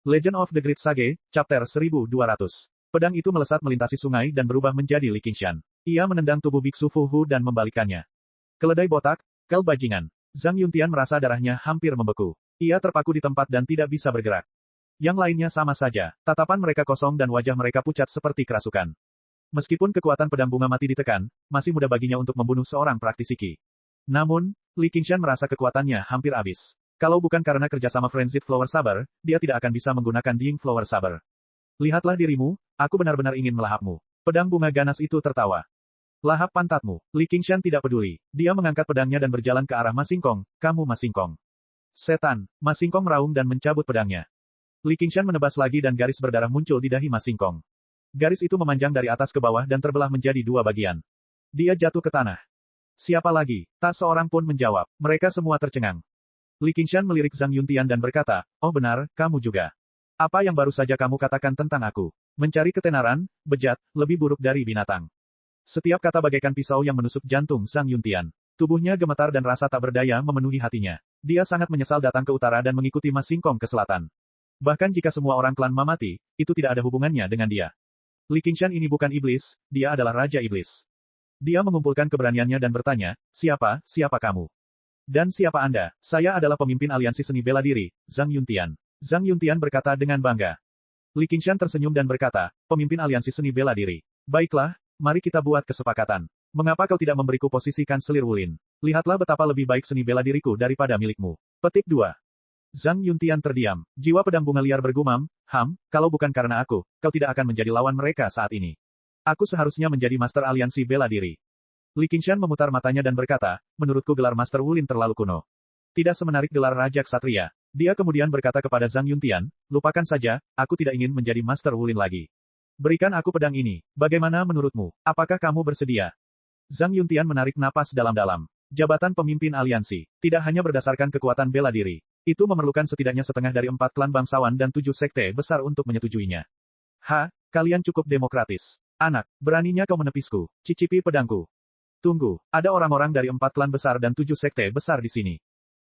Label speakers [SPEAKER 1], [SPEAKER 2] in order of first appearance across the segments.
[SPEAKER 1] Legend of the Great Sage, Chapter 1200. Pedang itu melesat melintasi sungai dan berubah menjadi Li Qingshan. Ia menendang tubuh Biksu Fu Hu dan membalikannya. Keledai botak, kel bajingan. Zhang Yuntian merasa darahnya hampir membeku. Ia terpaku di tempat dan tidak bisa bergerak. Yang lainnya sama saja, tatapan mereka kosong dan wajah mereka pucat seperti kerasukan. Meskipun kekuatan pedang bunga mati ditekan, masih mudah baginya untuk membunuh seorang praktisi Qi. Namun, Li Qingshan merasa kekuatannya hampir habis. Kalau bukan karena kerjasama Frenzied Flower Saber, dia tidak akan bisa menggunakan Dying Flower Saber. Lihatlah dirimu, aku benar-benar ingin melahapmu. Pedang bunga ganas itu tertawa. Lahap pantatmu. Li Qingshan tidak peduli. Dia mengangkat pedangnya dan berjalan ke arah Ma Xingkong. Kamu Ma Xingkong. Setan. Ma Xingkong meraung dan mencabut pedangnya. Li Qingshan menebas lagi dan garis berdarah muncul di dahi Ma Xingkong. Garis itu memanjang dari atas ke bawah dan terbelah menjadi dua bagian. Dia jatuh ke tanah. Siapa lagi? Tak seorang pun menjawab. Mereka semua tercengang. Li Qingshan melirik Zhang Yuntian dan berkata, oh benar, kamu juga. Apa yang baru saja kamu katakan tentang aku? Mencari ketenaran, bejat, lebih buruk dari binatang. Setiap kata bagaikan pisau yang menusuk jantung Zhang Yuntian. Tubuhnya gemetar dan rasa tak berdaya memenuhi hatinya. Dia sangat menyesal datang ke utara dan mengikuti Ma Xingkong ke selatan. Bahkan jika semua orang klan Ma mati, itu tidak ada hubungannya dengan dia. Li Qingshan ini bukan iblis, dia adalah Raja Iblis. Dia mengumpulkan keberaniannya dan bertanya, siapa kamu? Dan siapa Anda? Saya adalah pemimpin aliansi seni bela diri, Zhang Yuntian. Zhang Yuntian berkata dengan bangga. Li Qingshan tersenyum dan berkata, pemimpin aliansi seni bela diri. Baiklah, mari kita buat kesepakatan. Mengapa kau tidak memberiku posisi kanselir Wulin? Lihatlah betapa lebih baik seni bela diriku daripada milikmu. Petik 2. Zhang Yuntian terdiam. Jiwa pedang bunga liar bergumam, kalau bukan karena aku, kau tidak akan menjadi lawan mereka saat ini. Aku seharusnya menjadi master aliansi bela diri. Li Qingshan memutar matanya dan berkata, menurutku gelar Master Wulin terlalu kuno. Tidak semenarik gelar Raja Ksatria. Dia kemudian berkata kepada Zhang Yuntian, lupakan saja, aku tidak ingin menjadi Master Wulin lagi. Berikan aku pedang ini, bagaimana menurutmu? Apakah kamu bersedia? Zhang Yuntian menarik napas dalam-dalam. Jabatan pemimpin aliansi, tidak hanya berdasarkan kekuatan bela diri. Itu memerlukan setidaknya setengah dari 4 klan bangsawan dan 7 sekte besar untuk menyetujuinya. Kalian cukup demokratis. Anak, beraninya kau menepisku, cicipi pedangku. Tunggu, ada orang-orang dari 4 klan besar dan 7 sekte besar di sini.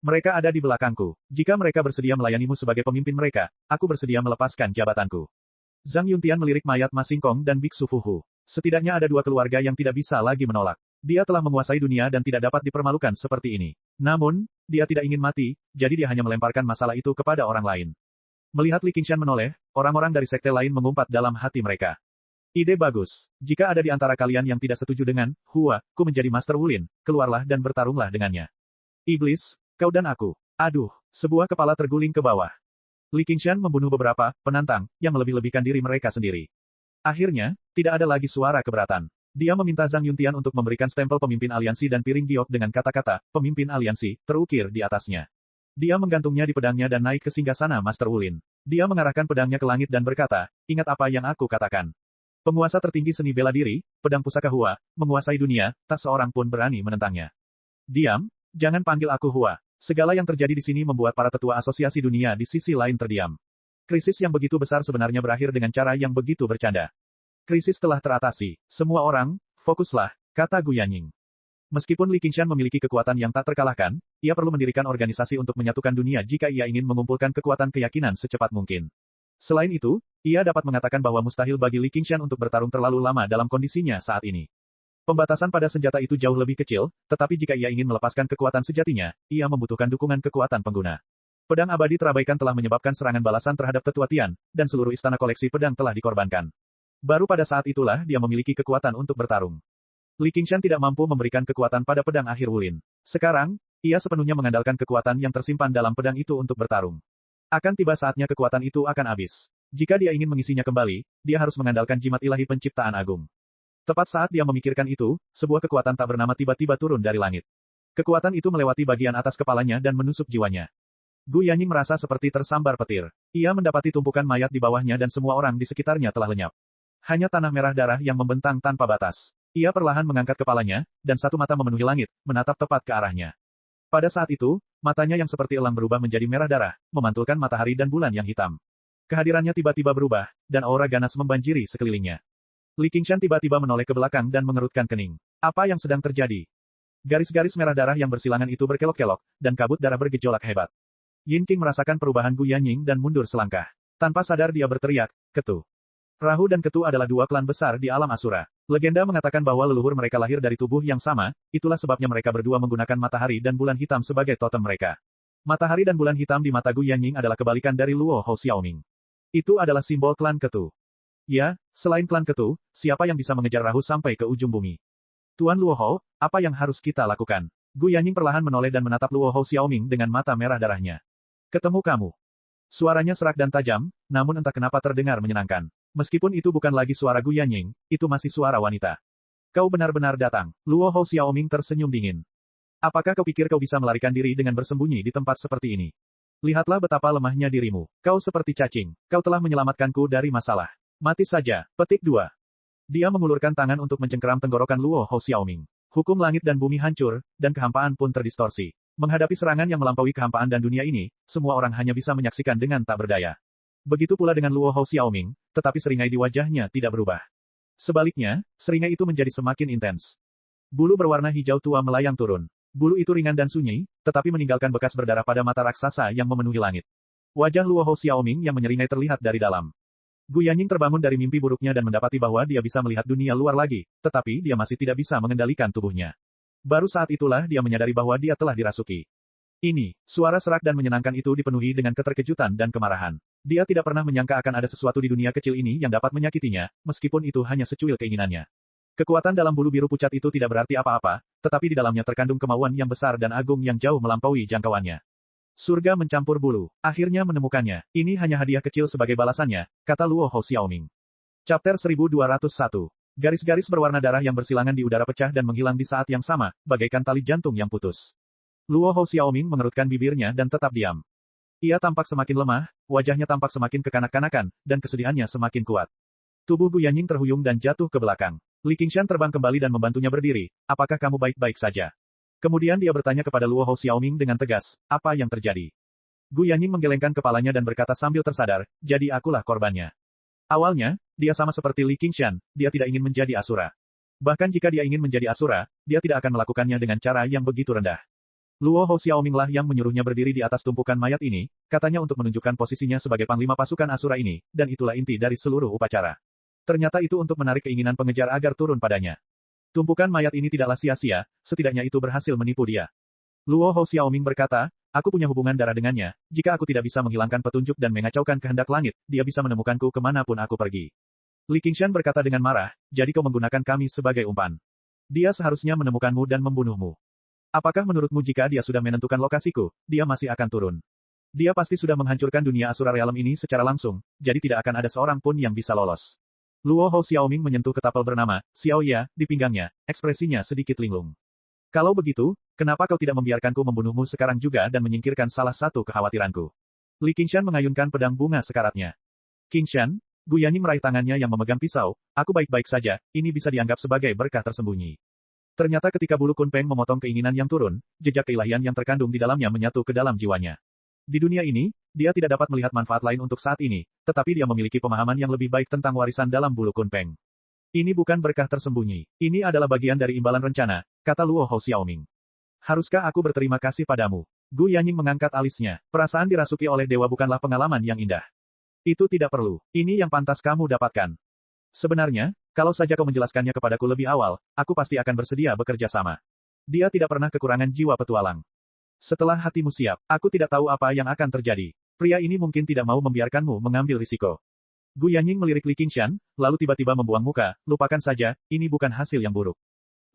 [SPEAKER 1] Mereka ada di belakangku. Jika mereka bersedia melayanimu sebagai pemimpin mereka, aku bersedia melepaskan jabatanku. Zhang Yuntian melirik mayat Ma Xingkong dan Biksu Fu Hu. Setidaknya ada 2 keluarga yang tidak bisa lagi menolak. Dia telah menguasai dunia dan tidak dapat dipermalukan seperti ini. Namun, dia tidak ingin mati, jadi dia hanya melemparkan masalah itu kepada orang lain. Melihat Li Qingshan menoleh, orang-orang dari sekte lain mengumpat dalam hati mereka. Ide bagus. Jika ada di antara kalian yang tidak setuju dengan, ku menjadi Master Wulin, keluarlah dan bertarunglah dengannya. Iblis, kau dan aku. Aduh, sebuah kepala terguling ke bawah. Li Qingshan membunuh beberapa penantang yang melebih-lebihkan diri mereka sendiri. Akhirnya, tidak ada lagi suara keberatan. Dia meminta Zhang Yuntian untuk memberikan stempel pemimpin aliansi dan piring giok dengan kata-kata, pemimpin aliansi, terukir di atasnya. Dia menggantungnya di pedangnya dan naik ke singgasana Master Wulin. Dia mengarahkan pedangnya ke langit dan berkata, ingat apa yang aku katakan. Penguasa tertinggi seni bela diri, pedang pusaka Hua, menguasai dunia, tak seorang pun berani menentangnya. Diam, jangan panggil aku Hua. Segala yang terjadi di sini membuat para tetua asosiasi dunia di sisi lain terdiam. Krisis yang begitu besar sebenarnya berakhir dengan cara yang begitu bercanda. Krisis telah teratasi. Semua orang, fokuslah, kata Gu Yanying. Meskipun Li Qingshan memiliki kekuatan yang tak terkalahkan, ia perlu mendirikan organisasi untuk menyatukan dunia jika ia ingin mengumpulkan kekuatan keyakinan secepat mungkin. Selain itu, ia dapat mengatakan bahwa mustahil bagi Li Qingshan untuk bertarung terlalu lama dalam kondisinya saat ini. Pembatasan pada senjata itu jauh lebih kecil, tetapi jika ia ingin melepaskan kekuatan sejatinya, ia membutuhkan dukungan kekuatan pengguna. Pedang abadi terabaikan telah menyebabkan serangan balasan terhadap Tetua Tian, dan seluruh istana koleksi pedang telah dikorbankan. Baru pada saat itulah dia memiliki kekuatan untuk bertarung. Li Qingshan tidak mampu memberikan kekuatan pada pedang akhir Wulin. Sekarang, ia sepenuhnya mengandalkan kekuatan yang tersimpan dalam pedang itu untuk bertarung. Akan tiba saatnya kekuatan itu akan habis. Jika dia ingin mengisinya kembali, dia harus mengandalkan jimat ilahi penciptaan agung. Tepat saat dia memikirkan itu, sebuah kekuatan tak bernama tiba-tiba turun dari langit. Kekuatan itu melewati bagian atas kepalanya dan menusuk jiwanya. Gu Yanying merasa seperti tersambar petir. Ia mendapati tumpukan mayat di bawahnya dan semua orang di sekitarnya telah lenyap. Hanya tanah merah darah yang membentang tanpa batas. Ia perlahan mengangkat kepalanya, dan satu mata memenuhi langit, menatap tepat ke arahnya. Pada saat itu, matanya yang seperti elang berubah menjadi merah darah, memantulkan matahari dan bulan yang hitam. Kehadirannya tiba-tiba berubah, dan aura ganas membanjiri sekelilingnya. Li Qingshan tiba-tiba menoleh ke belakang dan mengerutkan kening. Apa yang sedang terjadi? Garis-garis merah darah yang bersilangan itu berkelok-kelok, dan kabut darah bergejolak hebat. Yin King merasakan perubahan Gu Yanying dan mundur selangkah. Tanpa sadar dia berteriak, Ketu. Rahu dan Ketu adalah dua klan besar di alam Asura. Legenda mengatakan bahwa leluhur mereka lahir dari tubuh yang sama, itulah sebabnya mereka berdua menggunakan matahari dan bulan hitam sebagai totem mereka. Matahari dan bulan hitam di mata Gu Yanjing adalah kebalikan dari Luo Hou Xiaoming. Itu adalah simbol klan Ketu. Ya, selain klan Ketu, siapa yang bisa mengejar Rahu sampai ke ujung bumi? Tuan Luo Hou, apa yang harus kita lakukan? Gu Yanjing perlahan menoleh dan menatap Luo Hou Xiaoming dengan mata merah darahnya. Ketemu kamu. Suaranya serak dan tajam, namun entah kenapa terdengar menyenangkan. Meskipun itu bukan lagi suara Gu Yanjing, itu masih suara wanita. Kau benar-benar datang. Luo Hou Xiaoming tersenyum dingin. Apakah kau pikir kau bisa melarikan diri dengan bersembunyi di tempat seperti ini? Lihatlah betapa lemahnya dirimu. Kau seperti cacing. Kau telah menyelamatkanku dari masalah. Mati saja. Petik 2. Dia mengulurkan tangan untuk mencengkeram tenggorokan Luo Hou Xiaoming. Hukum langit dan bumi hancur, dan kehampaan pun terdistorsi. Menghadapi serangan yang melampaui kehampaan dan dunia ini, semua orang hanya bisa menyaksikan dengan tak berdaya. Begitu pula dengan Luo Hou Xiaoming, tetapi seringai di wajahnya tidak berubah. Sebaliknya, seringai itu menjadi semakin intens. Bulu berwarna hijau tua melayang turun. Bulu itu ringan dan sunyi, tetapi meninggalkan bekas berdarah pada mata raksasa yang memenuhi langit. Wajah Luo Hou Xiaoming yang menyeringai terlihat dari dalam. Gu Yanjing terbangun dari mimpi buruknya dan mendapati bahwa dia bisa melihat dunia luar lagi, tetapi dia masih tidak bisa mengendalikan tubuhnya. Baru saat itulah dia menyadari bahwa dia telah dirasuki. Ini, suara serak dan menyenangkan itu dipenuhi dengan keterkejutan dan kemarahan. Dia tidak pernah menyangka akan ada sesuatu di dunia kecil ini yang dapat menyakitinya, meskipun itu hanya secuil keinginannya. Kekuatan dalam bulu biru pucat itu tidak berarti apa-apa, tetapi di dalamnya terkandung kemauan yang besar dan agung yang jauh melampaui jangkauannya. Surga mencampur bulu. Akhirnya menemukannya. Ini hanya hadiah kecil sebagai balasannya, kata Luo Hou Xiaoming. Chapter 1201. Garis-garis berwarna darah yang bersilangan di udara pecah dan menghilang di saat yang sama, bagaikan tali jantung yang putus. Luo Hou Xiaoming mengerutkan bibirnya dan tetap diam. Ia tampak semakin lemah, wajahnya tampak semakin kekanak-kanakan, dan kesedihannya semakin kuat. Tubuh Gu Yanjing terhuyung dan jatuh ke belakang. Li Qingshan terbang kembali dan membantunya berdiri. Apakah kamu baik-baik saja? Kemudian dia bertanya kepada Luo Hou Xiaoming dengan tegas, apa yang terjadi? Gu Yanjing menggelengkan kepalanya dan berkata sambil tersadar, jadi akulah korbannya. Awalnya, dia sama seperti Li Qingshan, dia tidak ingin menjadi Asura. Bahkan jika dia ingin menjadi Asura, dia tidak akan melakukannya dengan cara yang begitu rendah. Luo Hou Xiaoming lah yang menyuruhnya berdiri di atas tumpukan mayat ini, katanya untuk menunjukkan posisinya sebagai panglima pasukan Asura ini, dan itulah inti dari seluruh upacara. Ternyata itu untuk menarik keinginan pengejar agar turun padanya. Tumpukan mayat ini tidaklah sia-sia, setidaknya itu berhasil menipu dia. Luo Hou Xiaoming berkata, aku punya hubungan darah dengannya, jika aku tidak bisa menghilangkan petunjuk dan mengacaukan kehendak langit, dia bisa menemukanku kemanapun aku pergi. Li Qingshan berkata dengan marah, jadi kau menggunakan kami sebagai umpan. Dia seharusnya menemukanmu dan membunuhmu. Apakah menurutmu jika dia sudah menentukan lokasiku, dia masih akan turun? Dia pasti sudah menghancurkan dunia Asura Realm ini secara langsung, jadi tidak akan ada seorang pun yang bisa lolos. Luo Hou Xiaoming menyentuh ketapel bernama Xiao Ya di pinggangnya, ekspresinya sedikit linglung. Kalau begitu, kenapa kau tidak membiarkanku membunuhmu sekarang juga dan menyingkirkan salah satu kekhawatiranku? Li Qingshan mengayunkan pedang bunga sekaratnya. Qingshan, Gu Yanjing meraih tangannya yang memegang pisau, aku baik-baik saja, ini bisa dianggap sebagai berkah tersembunyi. Ternyata ketika bulu kunpeng memotong keinginan yang turun, jejak keilahian yang terkandung di dalamnya menyatu ke dalam jiwanya. Di dunia ini, dia tidak dapat melihat manfaat lain untuk saat ini, tetapi dia memiliki pemahaman yang lebih baik tentang warisan dalam bulu kunpeng. Ini bukan berkah tersembunyi. Ini adalah bagian dari imbalan rencana, kata Luo Hou Xiaoming. Haruskah aku berterima kasih padamu? Gu Yanjing mengangkat alisnya. Perasaan dirasuki oleh dewa bukanlah pengalaman yang indah. Itu tidak perlu. Ini yang pantas kamu dapatkan. Sebenarnya, kalau saja kau menjelaskannya kepadaku lebih awal, aku pasti akan bersedia bekerja sama. Dia tidak pernah kekurangan jiwa petualang. Setelah hatimu siap, aku tidak tahu apa yang akan terjadi. Pria ini mungkin tidak mau membiarkanmu mengambil risiko. Gu Yanjing melirik Li Qingshan, lalu tiba-tiba membuang muka, lupakan saja, ini bukan hasil yang buruk.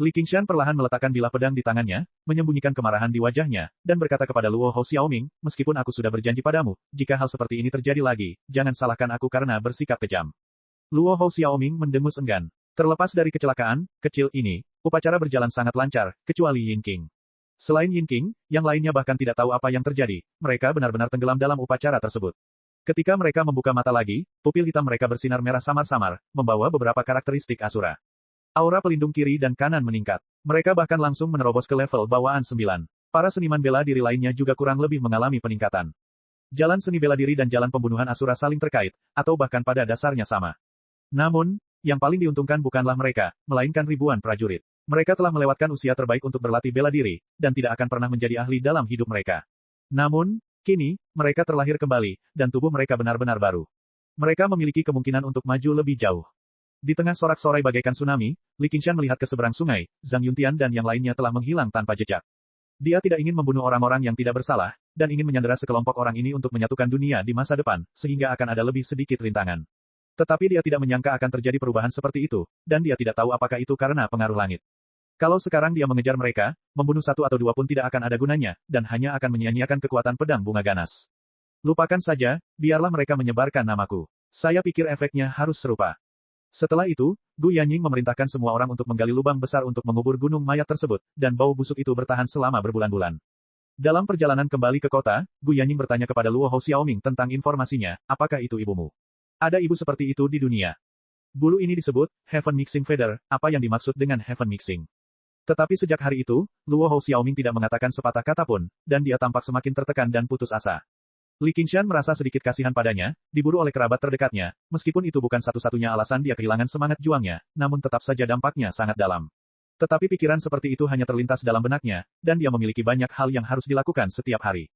[SPEAKER 1] Li Qingshan perlahan meletakkan bilah pedang di tangannya, menyembunyikan kemarahan di wajahnya, dan berkata kepada Luo Hou Xiaoming, meskipun aku sudah berjanji padamu, jika hal seperti ini terjadi lagi, jangan salahkan aku karena bersikap kejam. Luo Hou Xiaoming mendengus enggan. Terlepas dari kecelakaan kecil ini, upacara berjalan sangat lancar, kecuali Yin Qing. Selain Yin Qing, yang lainnya bahkan tidak tahu apa yang terjadi, mereka benar-benar tenggelam dalam upacara tersebut. Ketika mereka membuka mata lagi, pupil hitam mereka bersinar merah samar-samar, membawa beberapa karakteristik Asura. Aura pelindung kiri dan kanan meningkat. Mereka bahkan langsung menerobos ke level bawaan 9. Para seniman bela diri lainnya juga kurang lebih mengalami peningkatan. Jalan seni bela diri dan jalan pembunuhan Asura saling terkait, atau bahkan pada dasarnya sama. Namun, yang paling diuntungkan bukanlah mereka, melainkan ribuan prajurit. Mereka telah melewatkan usia terbaik untuk berlatih bela diri, dan tidak akan pernah menjadi ahli dalam hidup mereka. Namun, kini, mereka terlahir kembali, dan tubuh mereka benar-benar baru. Mereka memiliki kemungkinan untuk maju lebih jauh. Di tengah sorak-sorai bagaikan tsunami, Li Qingshan melihat ke seberang sungai, Zhang Yuntian dan yang lainnya telah menghilang tanpa jejak. Dia tidak ingin membunuh orang-orang yang tidak bersalah, dan ingin menyandera sekelompok orang ini untuk menyatukan dunia di masa depan, sehingga akan ada lebih sedikit rintangan. Tetapi dia tidak menyangka akan terjadi perubahan seperti itu, dan dia tidak tahu apakah itu karena pengaruh langit. Kalau sekarang dia mengejar mereka, membunuh satu atau dua pun tidak akan ada gunanya, dan hanya akan menyia-nyiakan kekuatan pedang bunga ganas. Lupakan saja, biarlah mereka menyebarkan namaku. Saya pikir efeknya harus serupa. Setelah itu, Gu Yanying memerintahkan semua orang untuk menggali lubang besar untuk mengubur gunung mayat tersebut, dan bau busuk itu bertahan selama berbulan-bulan. Dalam perjalanan kembali ke kota, Gu Yanying bertanya kepada Luo Hou Xiaoming tentang informasinya, apakah itu ibumu? Ada ibu seperti itu di dunia. Bulu ini disebut, Heaven Mixing Feather, apa yang dimaksud dengan Heaven Mixing? Tetapi sejak hari itu, Luo Hou Xiaoming tidak mengatakan sepatah kata pun, dan dia tampak semakin tertekan dan putus asa. Li Qingshan merasa sedikit kasihan padanya, diburu oleh kerabat terdekatnya, meskipun itu bukan satu-satunya alasan dia kehilangan semangat juangnya, namun tetap saja dampaknya sangat dalam. Tetapi pikiran seperti itu hanya terlintas dalam benaknya, dan dia memiliki banyak hal yang harus dilakukan setiap hari.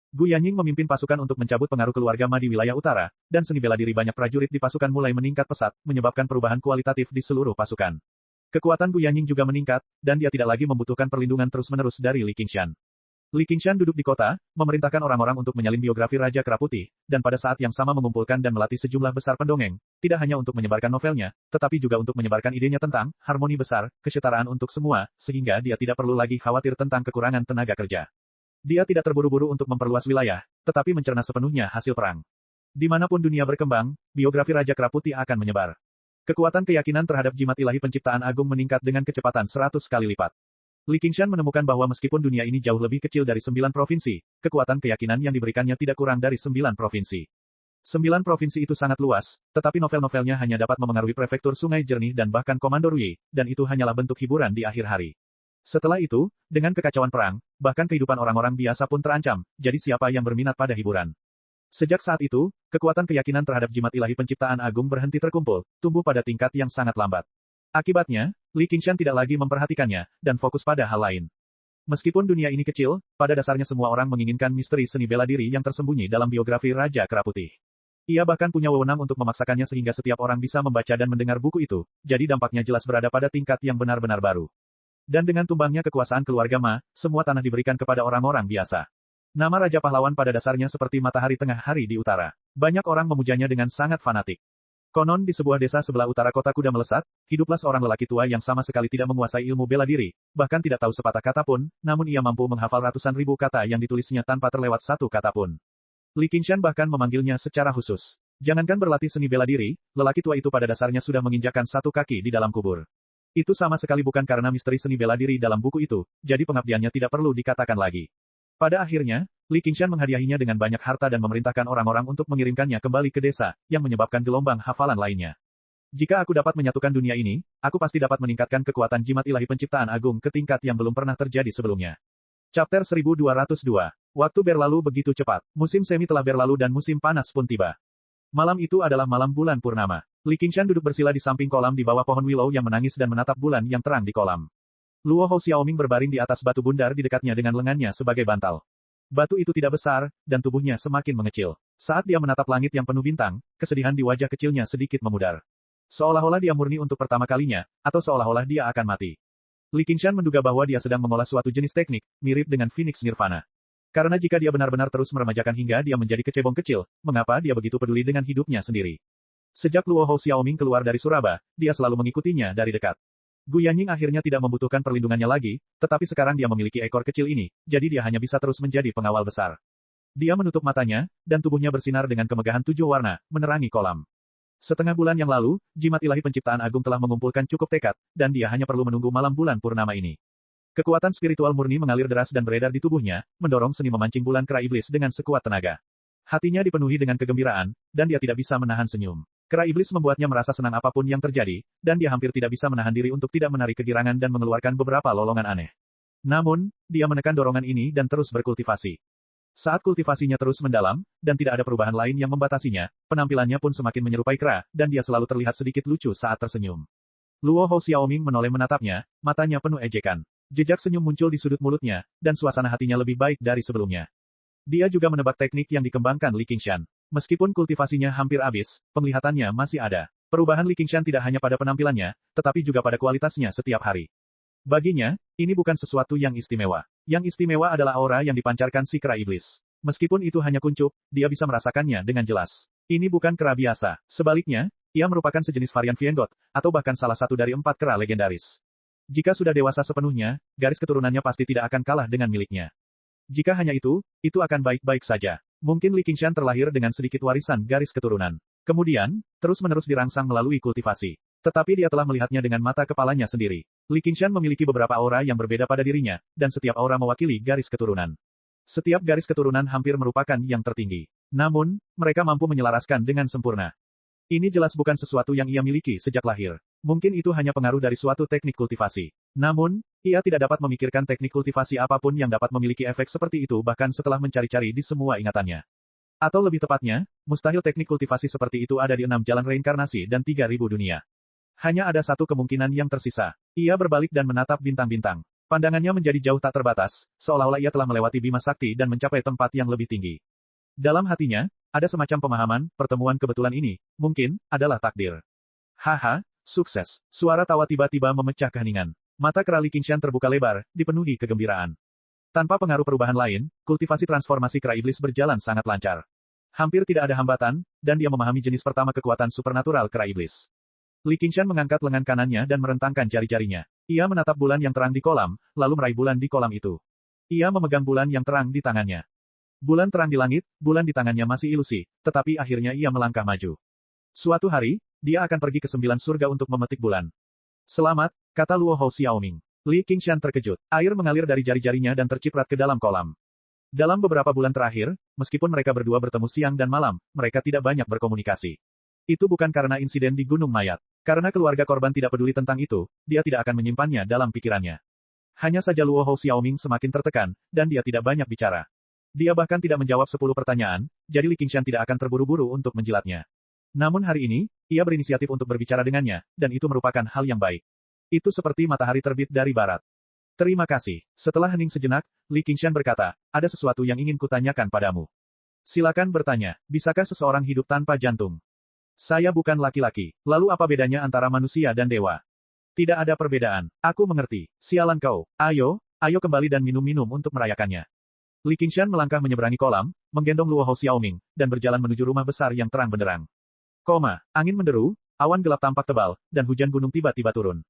[SPEAKER 1] Gu Yanying memimpin pasukan untuk mencabut pengaruh keluarga Ma di wilayah utara, dan seni bela diri banyak prajurit di pasukan mulai meningkat pesat, menyebabkan perubahan kualitatif di seluruh pasukan. Kekuatan Gu Yanying juga meningkat, dan dia tidak lagi membutuhkan perlindungan terus-menerus dari Li Qingshan. Li Qingshan duduk di kota, memerintahkan orang-orang untuk menyalin biografi Raja Kera Putih, dan pada saat yang sama mengumpulkan dan melatih sejumlah besar pendongeng, tidak hanya untuk menyebarkan novelnya, tetapi juga untuk menyebarkan idenya tentang harmoni besar, kesetaraan untuk semua, sehingga dia tidak perlu lagi khawatir tentang kekurangan tenaga kerja. Dia tidak terburu-buru untuk memperluas wilayah, tetapi mencerna sepenuhnya hasil perang. Dimanapun dunia berkembang, biografi Raja Kera Putih akan menyebar. Kekuatan keyakinan terhadap jimat ilahi penciptaan agung meningkat dengan kecepatan 100 kali lipat. Li Qingshan menemukan bahwa meskipun dunia ini jauh lebih kecil dari 9 provinsi, kekuatan keyakinan yang diberikannya tidak kurang dari 9 provinsi. 9 provinsi itu sangat luas, tetapi novel-novelnya hanya dapat memengaruhi prefektur Sungai Jernih dan bahkan Komando Rui, dan itu hanyalah bentuk hiburan di akhir hari. Setelah itu, dengan kekacauan perang, bahkan kehidupan orang-orang biasa pun terancam, jadi siapa yang berminat pada hiburan? Sejak saat itu, kekuatan keyakinan terhadap jimat ilahi penciptaan agung berhenti terkumpul, tumbuh pada tingkat yang sangat lambat. Akibatnya, Li Qingshan tidak lagi memperhatikannya, dan fokus pada hal lain. Meskipun dunia ini kecil, pada dasarnya semua orang menginginkan misteri seni bela diri yang tersembunyi dalam biografi Raja Kera Putih. Ia bahkan punya wewenang untuk memaksakannya sehingga setiap orang bisa membaca dan mendengar buku itu, jadi dampaknya jelas berada pada tingkat yang benar-benar baru. Dan dengan tumbangnya kekuasaan keluarga Ma, semua tanah diberikan kepada orang-orang biasa. Nama Raja Pahlawan pada dasarnya seperti matahari tengah hari di utara. Banyak orang memujanya dengan sangat fanatik. Konon di sebuah desa sebelah utara kota kuda melesat, hiduplah seorang lelaki tua yang sama sekali tidak menguasai ilmu bela diri, bahkan tidak tahu sepatah kata pun, namun ia mampu menghafal ratusan ribu kata yang ditulisnya tanpa terlewat satu kata pun. Li Qingshan bahkan memanggilnya secara khusus. Jangankan berlatih seni bela diri, lelaki tua itu pada dasarnya sudah menginjakkan satu kaki di dalam kubur. Itu sama sekali bukan karena misteri seni bela diri dalam buku itu, jadi pengabdiannya tidak perlu dikatakan lagi. Pada akhirnya, Li Qingshan menghadiahinya dengan banyak harta dan memerintahkan orang-orang untuk mengirimkannya kembali ke desa, yang menyebabkan gelombang hafalan lainnya. Jika aku dapat menyatukan dunia ini, aku pasti dapat meningkatkan kekuatan jimat ilahi penciptaan agung ke tingkat yang belum pernah terjadi sebelumnya. Chapter 1202. Waktu berlalu begitu cepat. Musim semi telah berlalu dan musim panas pun tiba. Malam itu adalah malam bulan purnama. Li Qingshan duduk bersila di samping kolam di bawah pohon willow yang menangis dan menatap bulan yang terang di kolam. Luo Hou Xiaoming berbaring di atas batu bundar di dekatnya dengan lengannya sebagai bantal. Batu itu tidak besar, dan tubuhnya semakin mengecil. Saat dia menatap langit yang penuh bintang, kesedihan di wajah kecilnya sedikit memudar. Seolah-olah dia murni untuk pertama kalinya, atau seolah-olah dia akan mati. Li Qingshan menduga bahwa dia sedang mengolah suatu jenis teknik, mirip dengan Phoenix Nirvana. Karena jika dia benar-benar terus meremajakan hingga dia menjadi kecebong kecil, mengapa dia begitu peduli dengan hidupnya sendiri? Sejak Luo Hou Xiaoming keluar dari Suraba, dia selalu mengikutinya dari dekat. Gu Yanying akhirnya tidak membutuhkan perlindungannya lagi, tetapi sekarang dia memiliki ekor kecil ini, jadi dia hanya bisa terus menjadi pengawal besar. Dia menutup matanya, dan tubuhnya bersinar dengan kemegahan 7 warna, menerangi kolam. Setengah bulan yang lalu, jimat ilahi penciptaan agung telah mengumpulkan cukup tekad, dan dia hanya perlu menunggu malam bulan purnama ini. Kekuatan spiritual murni mengalir deras dan beredar di tubuhnya, mendorong seni memancing bulan kera iblis dengan sekuat tenaga. Hatinya dipenuhi dengan kegembiraan, dan dia tidak bisa menahan senyum. Kera iblis membuatnya merasa senang apapun yang terjadi, dan dia hampir tidak bisa menahan diri untuk tidak menarik kegirangan dan mengeluarkan beberapa lolongan aneh. Namun, dia menekan dorongan ini dan terus berkultivasi. Saat kultivasinya terus mendalam, dan tidak ada perubahan lain yang membatasinya, penampilannya pun semakin menyerupai kera, dan dia selalu terlihat sedikit lucu saat tersenyum. Luo Hou Xiaoming menoleh menatapnya, matanya penuh ejekan. Jejak senyum muncul di sudut mulutnya, dan suasana hatinya lebih baik dari sebelumnya. Dia juga menebak teknik yang dikembangkan Li Qingshan. Meskipun kultivasinya hampir habis, penglihatannya masih ada. Perubahan Li Qingshan tidak hanya pada penampilannya, tetapi juga pada kualitasnya setiap hari. Baginya, ini bukan sesuatu yang istimewa. Yang istimewa adalah aura yang dipancarkan si kera iblis. Meskipun itu hanya kuncup, dia bisa merasakannya dengan jelas. Ini bukan kera biasa. Sebaliknya, ia merupakan sejenis varian Viengot, atau bahkan salah satu dari 4 kera legendaris. Jika sudah dewasa sepenuhnya, garis keturunannya pasti tidak akan kalah dengan miliknya. Jika hanya itu akan baik-baik saja. Mungkin Li Qingshan terlahir dengan sedikit warisan garis keturunan. Kemudian, terus-menerus dirangsang melalui kultivasi. Tetapi dia telah melihatnya dengan mata kepalanya sendiri. Li Qingshan memiliki beberapa aura yang berbeda pada dirinya, dan setiap aura mewakili garis keturunan. Setiap garis keturunan hampir merupakan yang tertinggi. Namun, mereka mampu menyelaraskan dengan sempurna. Ini jelas bukan sesuatu yang ia miliki sejak lahir. Mungkin itu hanya pengaruh dari suatu teknik kultivasi. Namun, ia tidak dapat memikirkan teknik kultivasi apapun yang dapat memiliki efek seperti itu bahkan setelah mencari-cari di semua ingatannya. Atau lebih tepatnya, mustahil teknik kultivasi seperti itu ada di 6 jalan reinkarnasi dan 3.000 dunia. Hanya ada satu kemungkinan yang tersisa. Ia berbalik dan menatap bintang-bintang. Pandangannya menjadi jauh tak terbatas, seolah-olah ia telah melewati Bima Sakti dan mencapai tempat yang lebih tinggi. Dalam hatinya, ada semacam pemahaman, pertemuan kebetulan ini, mungkin, adalah takdir. Haha, sukses. Suara tawa tiba-tiba memecah keheningan. Mata kera Li Qingshan terbuka lebar, dipenuhi kegembiraan. Tanpa pengaruh perubahan lain, kultivasi transformasi kera iblis berjalan sangat lancar. Hampir tidak ada hambatan, dan dia memahami jenis pertama kekuatan supernatural kera iblis. Li Qingshan mengangkat lengan kanannya dan merentangkan jari-jarinya. Ia menatap bulan yang terang di kolam, lalu meraih bulan di kolam itu. Ia memegang bulan yang terang di tangannya. Bulan terang di langit, bulan di tangannya masih ilusi, tetapi akhirnya ia melangkah maju. Suatu hari, dia akan pergi ke 9 surga untuk memetik bulan. Selamat, kata Luo Hou Xiaoming. Li Qingshan terkejut. Air mengalir dari jari-jarinya dan terciprat ke dalam kolam. Dalam beberapa bulan terakhir, meskipun mereka berdua bertemu siang dan malam, mereka tidak banyak berkomunikasi. Itu bukan karena insiden di Gunung Mayat. Karena keluarga korban tidak peduli tentang itu, dia tidak akan menyimpannya dalam pikirannya. Hanya saja Luo Hou Xiaoming semakin tertekan, dan dia tidak banyak bicara. Dia bahkan tidak menjawab 10 pertanyaan, jadi Li Qingshan tidak akan terburu-buru untuk menjilatnya. Namun hari ini, ia berinisiatif untuk berbicara dengannya, dan itu merupakan hal yang baik. Itu seperti matahari terbit dari barat. Terima kasih. Setelah hening sejenak, Li Qingshan berkata, ada sesuatu yang ingin kutanyakan padamu. Silakan bertanya, bisakah seseorang hidup tanpa jantung? Saya bukan laki-laki. Lalu apa bedanya antara manusia dan dewa? Tidak ada perbedaan. Aku mengerti. Sialan kau. Ayo kembali dan minum-minum untuk merayakannya. Li Qingshan melangkah menyeberangi kolam, menggendong Luo Hou Xiaoming, dan berjalan menuju rumah besar yang terang benderang. Angin menderu, awan gelap tampak tebal, dan hujan gunung tiba-tiba turun.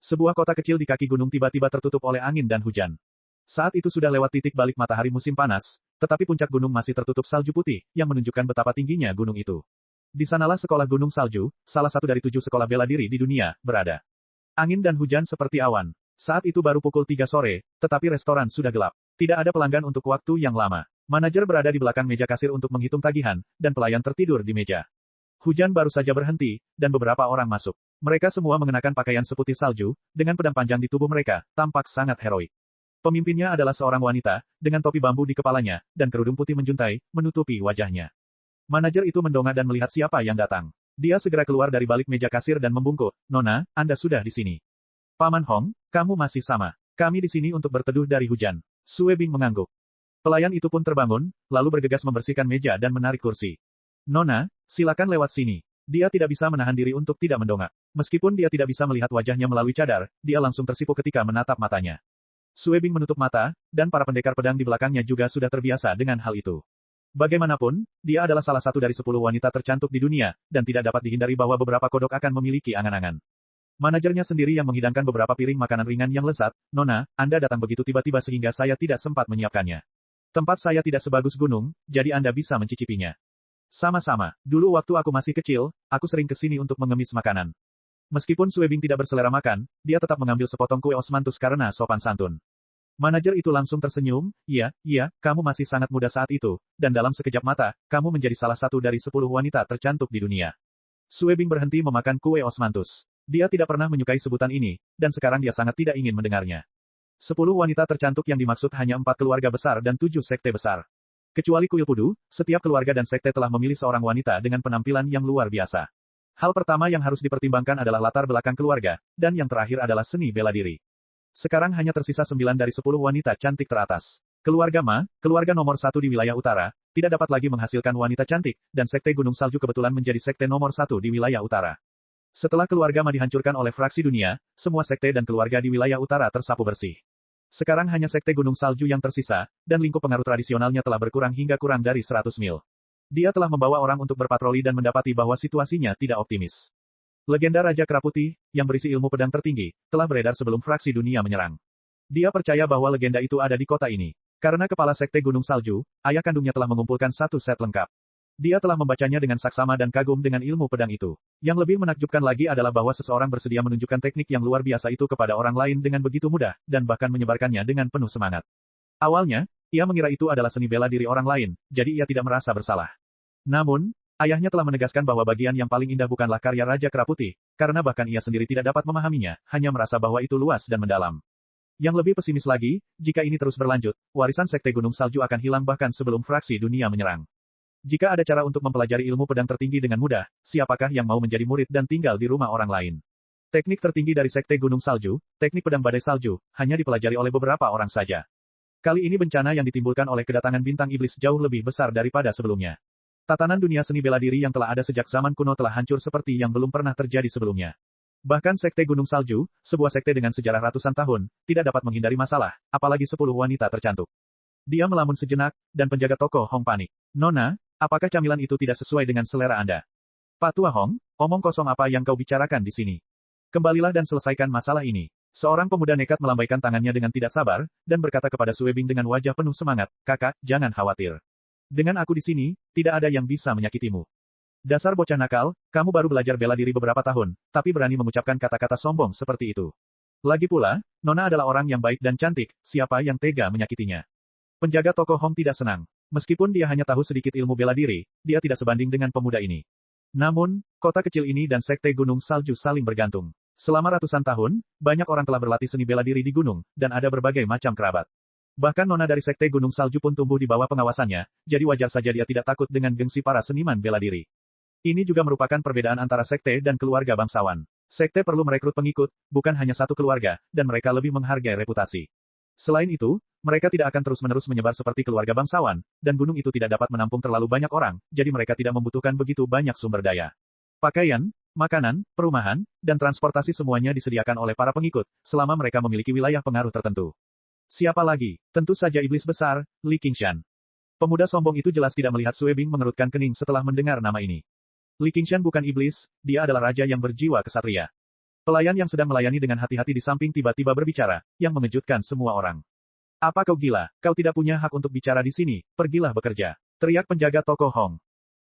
[SPEAKER 1] Sebuah kota kecil di kaki gunung tiba-tiba tertutup oleh angin dan hujan. Saat itu sudah lewat titik balik matahari musim panas, tetapi puncak gunung masih tertutup salju putih, yang menunjukkan betapa tingginya gunung itu. Di sanalah sekolah gunung salju, salah satu dari 7 sekolah bela diri di dunia, berada. Angin dan hujan seperti awan. Saat itu baru pukul 3 sore, tetapi restoran sudah gelap. Tidak ada pelanggan untuk waktu yang lama. Manajer berada di belakang meja kasir untuk menghitung tagihan, dan pelayan tertidur di meja. Hujan baru saja berhenti, dan beberapa orang masuk. Mereka semua mengenakan pakaian seputih salju, dengan pedang panjang di tubuh mereka, tampak sangat heroik. Pemimpinnya adalah seorang wanita, dengan topi bambu di kepalanya, dan kerudung putih menjuntai, menutupi wajahnya. Manajer itu mendongak dan melihat siapa yang datang. Dia segera keluar dari balik meja kasir dan membungkuk, Nona, Anda sudah di sini. Paman Hong, kamu masih sama. Kami di sini untuk berteduh dari hujan. Sue Bing mengangguk. Pelayan itu pun terbangun, lalu bergegas membersihkan meja dan menarik kursi. Nona, silakan lewat sini. Dia tidak bisa menahan diri untuk tidak mendongak. Meskipun dia tidak bisa melihat wajahnya melalui cadar, dia langsung tersipu ketika menatap matanya. Sue Bing menutup mata, dan para pendekar pedang di belakangnya juga sudah terbiasa dengan hal itu. Bagaimanapun, dia adalah salah satu dari 10 wanita tercantik di dunia, dan tidak dapat dihindari bahwa beberapa kodok akan memiliki angan-angan. Manajernya sendiri yang menghidangkan beberapa piring makanan ringan yang lezat, Nona, Anda datang begitu tiba-tiba sehingga saya tidak sempat menyiapkannya. Tempat saya tidak sebagus gunung, jadi Anda bisa mencicipinya. Sama-sama, dulu waktu aku masih kecil, aku sering ke sini untuk mengemis makanan. Meskipun Sue Bing tidak berselera makan, dia tetap mengambil sepotong kue osmanthus karena sopan santun. Manajer itu langsung tersenyum, iya, kamu masih sangat muda saat itu, dan dalam sekejap mata, kamu menjadi salah satu dari 10 wanita tercantik di dunia. Sue Bing berhenti memakan kue osmanthus. Dia tidak pernah menyukai sebutan ini, dan sekarang dia sangat tidak ingin mendengarnya. 10 wanita tercantik yang dimaksud hanya 4 keluarga besar dan 7 sekte besar. Kecuali kuil Pudu, setiap keluarga dan sekte telah memilih seorang wanita dengan penampilan yang luar biasa. Hal pertama yang harus dipertimbangkan adalah latar belakang keluarga, dan yang terakhir adalah seni bela diri. Sekarang hanya tersisa 9 dari 10 wanita cantik teratas. Keluarga Ma, keluarga nomor satu di wilayah utara, tidak dapat lagi menghasilkan wanita cantik, dan Sekte Gunung Salju kebetulan menjadi sekte nomor satu di wilayah utara. Setelah keluarga Ma dihancurkan oleh fraksi dunia, semua sekte dan keluarga di wilayah utara tersapu bersih. Sekarang hanya Sekte Gunung Salju yang tersisa, dan lingkup pengaruh tradisionalnya telah berkurang hingga kurang dari 100 mil. Dia telah membawa orang untuk berpatroli dan mendapati bahwa situasinya tidak optimis. Legenda Raja Kera Putih, yang berisi ilmu pedang tertinggi, telah beredar sebelum fraksi dunia menyerang. Dia percaya bahwa legenda itu ada di kota ini. Karena kepala Sekte Gunung Salju, ayah kandungnya telah mengumpulkan satu set lengkap. Dia telah membacanya dengan saksama dan kagum dengan ilmu pedang itu. Yang lebih menakjubkan lagi adalah bahwa seseorang bersedia menunjukkan teknik yang luar biasa itu kepada orang lain dengan begitu mudah, dan bahkan menyebarkannya dengan penuh semangat. Awalnya, ia mengira itu adalah seni bela diri orang lain, jadi ia tidak merasa bersalah. Namun, ayahnya telah menegaskan bahwa bagian yang paling indah bukanlah karya Raja Kera Putih, karena bahkan ia sendiri tidak dapat memahaminya, hanya merasa bahwa itu luas dan mendalam. Yang lebih pesimis lagi, jika ini terus berlanjut, warisan Sekte Gunung Salju akan hilang bahkan sebelum fraksi dunia menyerang. Jika ada cara untuk mempelajari ilmu pedang tertinggi dengan mudah, siapakah yang mau menjadi murid dan tinggal di rumah orang lain? Teknik tertinggi dari Sekte Gunung Salju, teknik pedang badai salju, hanya dipelajari oleh beberapa orang saja. Kali ini bencana yang ditimbulkan oleh kedatangan bintang iblis jauh lebih besar daripada sebelumnya. Tatanan dunia seni bela diri yang telah ada sejak zaman kuno telah hancur seperti yang belum pernah terjadi sebelumnya. Bahkan Sekte Gunung Salju, sebuah sekte dengan sejarah ratusan tahun, tidak dapat menghindari masalah, apalagi 10 wanita tercantik. Dia melamun sejenak, dan penjaga toko Hong panik. Nona, apakah camilan itu tidak sesuai dengan selera Anda? Pak Tua Hong, omong kosong apa yang kau bicarakan di sini? Kembalilah dan selesaikan masalah ini. Seorang pemuda nekat melambaikan tangannya dengan tidak sabar, dan berkata kepada Sue Bing dengan wajah penuh semangat, kakak, jangan khawatir. Dengan aku di sini, tidak ada yang bisa menyakitimu. Dasar bocah nakal, kamu baru belajar bela diri beberapa tahun, tapi berani mengucapkan kata-kata sombong seperti itu. Lagi pula, Nona adalah orang yang baik dan cantik, siapa yang tega menyakitinya? Penjaga toko Hong tidak senang. Meskipun dia hanya tahu sedikit ilmu bela diri, dia tidak sebanding dengan pemuda ini. Namun, kota kecil ini dan Sekte Gunung Salju saling bergantung. Selama ratusan tahun, banyak orang telah berlatih seni bela diri di gunung, dan ada berbagai macam kerabat. Bahkan Nona dari Sekte Gunung Salju pun tumbuh di bawah pengawasannya, jadi wajar saja dia tidak takut dengan gengsi para seniman bela diri. Ini juga merupakan perbedaan antara sekte dan keluarga bangsawan. Sekte perlu merekrut pengikut, bukan hanya satu keluarga, dan mereka lebih menghargai reputasi. Selain itu, mereka tidak akan terus-menerus menyebar seperti keluarga bangsawan, dan gunung itu tidak dapat menampung terlalu banyak orang, jadi mereka tidak membutuhkan begitu banyak sumber daya. Pakaian, makanan, perumahan, dan transportasi semuanya disediakan oleh para pengikut, selama mereka memiliki wilayah pengaruh tertentu. Siapa lagi? Tentu saja iblis besar, Li Qingshan. Pemuda sombong itu jelas tidak melihat Sue Bing mengerutkan kening setelah mendengar nama ini. Li Qingshan bukan iblis, dia adalah raja yang berjiwa kesatria. Pelayan yang sedang melayani dengan hati-hati di samping tiba-tiba berbicara, yang mengejutkan semua orang. Apa kau gila? Kau tidak punya hak untuk bicara di sini, pergilah bekerja. Teriak penjaga toko Hong.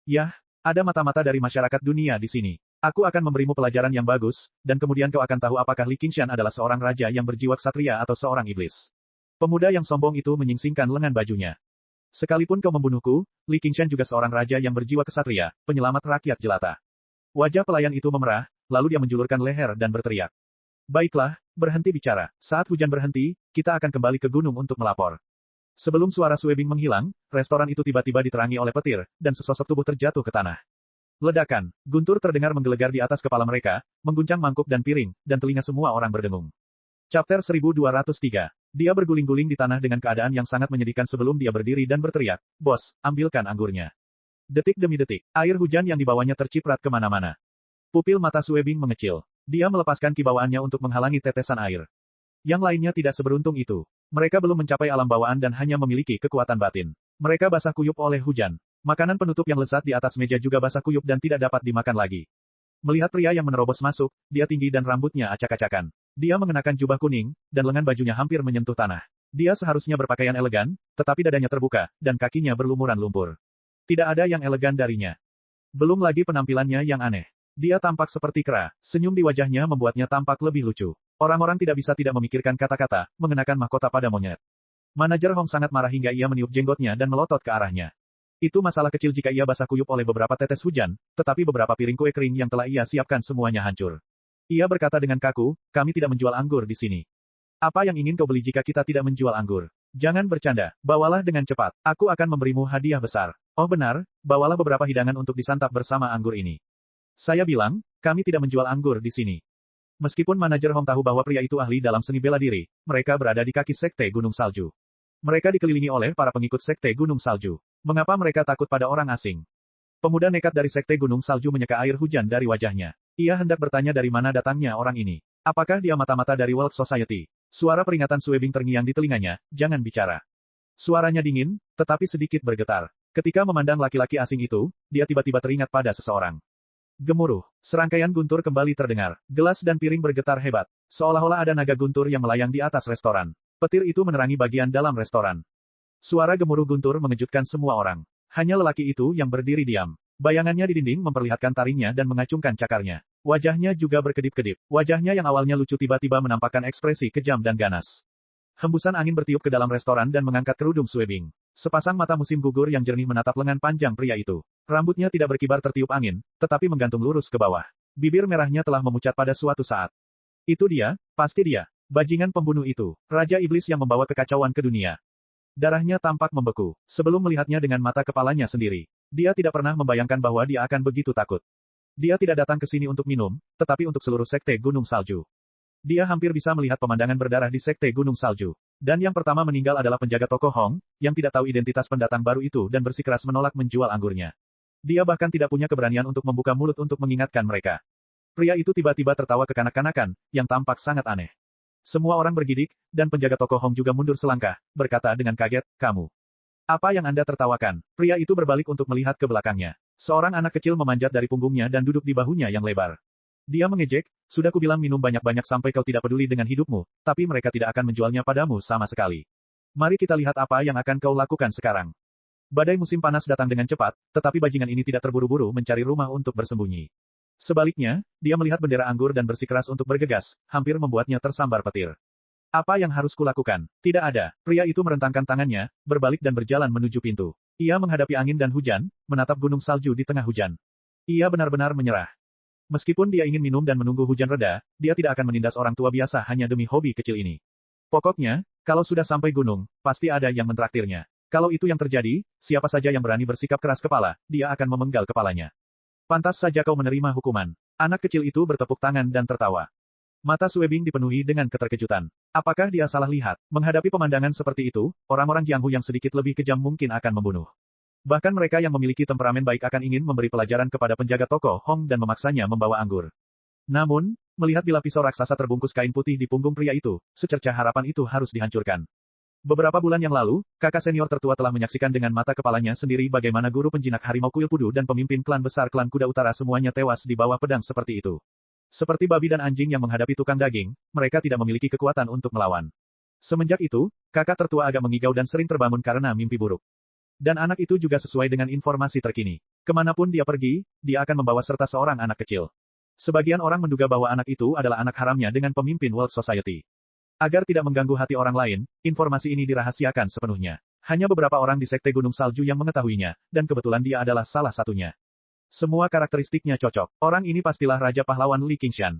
[SPEAKER 1] Yah, ada mata-mata dari masyarakat dunia di sini. Aku akan memberimu pelajaran yang bagus, dan kemudian kau akan tahu apakah Li Qingshan adalah seorang raja yang berjiwa ksatria atau seorang iblis. Pemuda yang sombong itu menyingsingkan lengan bajunya. Sekalipun kau membunuhku, Li Qingshan juga seorang raja yang berjiwa ksatria, penyelamat rakyat jelata. Wajah pelayan itu memerah, lalu dia menjulurkan leher dan berteriak. Baiklah, berhenti bicara. Saat hujan berhenti, kita akan kembali ke gunung untuk melapor. Sebelum suara Sue Bing menghilang, restoran itu tiba-tiba diterangi oleh petir, dan sesosok tubuh terjatuh ke tanah. Ledakan, guntur terdengar menggelegar di atas kepala mereka, mengguncang mangkuk dan piring, dan telinga semua orang berdengung. Chapter 1203. Dia berguling-guling di tanah dengan keadaan yang sangat menyedihkan sebelum dia berdiri dan berteriak, Bos, ambilkan anggurnya. Detik demi detik, air hujan yang dibawanya terciprat kemana-mana. Pupil mata Sue Bing mengecil. Dia melepaskan kibawaannya untuk menghalangi tetesan air. Yang lainnya tidak seberuntung itu. Mereka belum mencapai alam bawaan dan hanya memiliki kekuatan batin. Mereka basah kuyup oleh hujan. Makanan penutup yang lezat di atas meja juga basah kuyup dan tidak dapat dimakan lagi. Melihat pria yang menerobos masuk, dia tinggi dan rambutnya acak-acakan. Dia mengenakan jubah kuning, dan lengan bajunya hampir menyentuh tanah. Dia seharusnya berpakaian elegan, tetapi dadanya terbuka, dan kakinya berlumuran lumpur. Tidak ada yang elegan darinya. Belum lagi penampilannya yang aneh. Dia tampak seperti kera, senyum di wajahnya membuatnya tampak lebih lucu. Orang-orang tidak bisa tidak memikirkan kata-kata, mengenakan mahkota pada monyet. Manajer Hong sangat marah hingga ia meniup jenggotnya dan melotot ke arahnya. Itu masalah kecil jika ia basah kuyup oleh beberapa tetes hujan, tetapi beberapa piring kue kering yang telah ia siapkan semuanya hancur. Ia berkata dengan kaku, kami tidak menjual anggur di sini. Apa yang ingin kau beli jika kita tidak menjual anggur? Jangan bercanda, bawalah dengan cepat. Aku akan memberimu hadiah besar. Oh benar, bawalah beberapa hidangan untuk disantap bersama anggur ini. Saya bilang, kami tidak menjual anggur di sini. Meskipun manajer Hong tahu bahwa pria itu ahli dalam seni bela diri, mereka berada di kaki Sekte Gunung Salju. Mereka dikelilingi oleh para pengikut Sekte Gunung Salju. Mengapa mereka takut pada orang asing? Pemuda nekat dari Sekte Gunung Salju menyeka air hujan dari wajahnya. Ia hendak bertanya dari mana datangnya orang ini. Apakah dia mata-mata dari World Society? Suara peringatan Suebing terngiang di telinganya, jangan bicara. Suaranya dingin, tetapi sedikit bergetar. Ketika memandang laki-laki asing itu, dia tiba-tiba teringat pada seseorang. Gemuruh. Serangkaian guntur kembali terdengar. Gelas dan piring bergetar hebat. Seolah-olah ada naga guntur yang melayang di atas restoran. Petir itu menerangi bagian dalam restoran. Suara gemuruh guntur mengejutkan semua orang. Hanya lelaki itu yang berdiri diam. Bayangannya di dinding memperlihatkan taringnya dan mengacungkan cakarnya. Wajahnya juga berkedip-kedip. Wajahnya yang awalnya lucu tiba-tiba menampakkan ekspresi kejam dan ganas. Hembusan angin bertiup ke dalam restoran dan mengangkat kerudung Suebing. Sepasang mata musim gugur yang jernih menatap lengan panjang pria itu. Rambutnya tidak berkibar tertiup angin, tetapi menggantung lurus ke bawah. Bibir merahnya telah memucat pada suatu saat. Itu dia, pasti dia. Bajingan pembunuh itu. Raja Iblis yang membawa kekacauan ke dunia. Darahnya tampak membeku. Sebelum melihatnya dengan mata kepalanya sendiri. Dia tidak pernah membayangkan bahwa dia akan begitu takut. Dia tidak datang ke sini untuk minum, tetapi untuk seluruh Sekte Gunung Salju. Dia hampir bisa melihat pemandangan berdarah di Sekte Gunung Salju. Dan yang pertama meninggal adalah penjaga toko Hong, yang tidak tahu identitas pendatang baru itu dan bersikeras menolak menjual anggurnya. Dia bahkan tidak punya keberanian untuk membuka mulut untuk mengingatkan mereka. Pria itu tiba-tiba tertawa kekanak-kanakan, yang tampak sangat aneh. Semua orang bergidik, dan penjaga toko Hong juga mundur selangkah, berkata dengan kaget, "Kamu. Apa yang Anda tertawakan?" Pria itu berbalik untuk melihat ke belakangnya. Seorang anak kecil memanjat dari punggungnya dan duduk di bahunya yang lebar. Dia mengejek, "Sudah kubilang minum banyak-banyak sampai kau tidak peduli dengan hidupmu, tapi mereka tidak akan menjualnya padamu sama sekali. Mari kita lihat apa yang akan kau lakukan sekarang." Badai musim panas datang dengan cepat, tetapi bajingan ini tidak terburu-buru mencari rumah untuk bersembunyi. Sebaliknya, dia melihat bendera anggur dan bersikeras untuk bergegas, hampir membuatnya tersambar petir. Apa yang harus kulakukan? Tidak ada. Pria itu merentangkan tangannya, berbalik dan berjalan menuju pintu. Ia menghadapi angin dan hujan, menatap gunung salju di tengah hujan. Ia benar-benar menyerah. Meskipun dia ingin minum dan menunggu hujan reda, dia tidak akan menindas orang tua biasa hanya demi hobi kecil ini. Pokoknya, kalau sudah sampai gunung, pasti ada yang mentraktirnya. Kalau itu yang terjadi, siapa saja yang berani bersikap keras kepala, dia akan memenggal kepalanya. Pantas saja kau menerima hukuman. Anak kecil itu bertepuk tangan dan tertawa. Mata Suebing dipenuhi dengan keterkejutan. Apakah dia salah lihat? Menghadapi pemandangan seperti itu, orang-orang Jianghu yang sedikit lebih kejam mungkin akan membunuh. Bahkan mereka yang memiliki temperamen baik akan ingin memberi pelajaran kepada penjaga toko Hong dan memaksanya membawa anggur. Namun, melihat bila pisau raksasa terbungkus kain putih di punggung pria itu, secercah harapan itu harus dihancurkan. Beberapa bulan yang lalu, kakak senior tertua telah menyaksikan dengan mata kepalanya sendiri bagaimana guru penjinak harimau kuil Pudu dan pemimpin klan besar klan kuda utara semuanya tewas di bawah pedang seperti itu. Seperti babi dan anjing yang menghadapi tukang daging, mereka tidak memiliki kekuatan untuk melawan. Semenjak itu, kakak tertua agak mengigau dan sering terbangun karena mimpi buruk. Dan anak itu juga sesuai dengan informasi terkini. Kemanapun dia pergi, dia akan membawa serta seorang anak kecil. Sebagian orang menduga bahwa anak itu adalah anak haramnya dengan pemimpin World Society. Agar tidak mengganggu hati orang lain, informasi ini dirahasiakan sepenuhnya. Hanya beberapa orang di Sekte Gunung Salju yang mengetahuinya, dan kebetulan dia adalah salah satunya. Semua karakteristiknya cocok. Orang ini pastilah Raja Pahlawan Li Qingshan.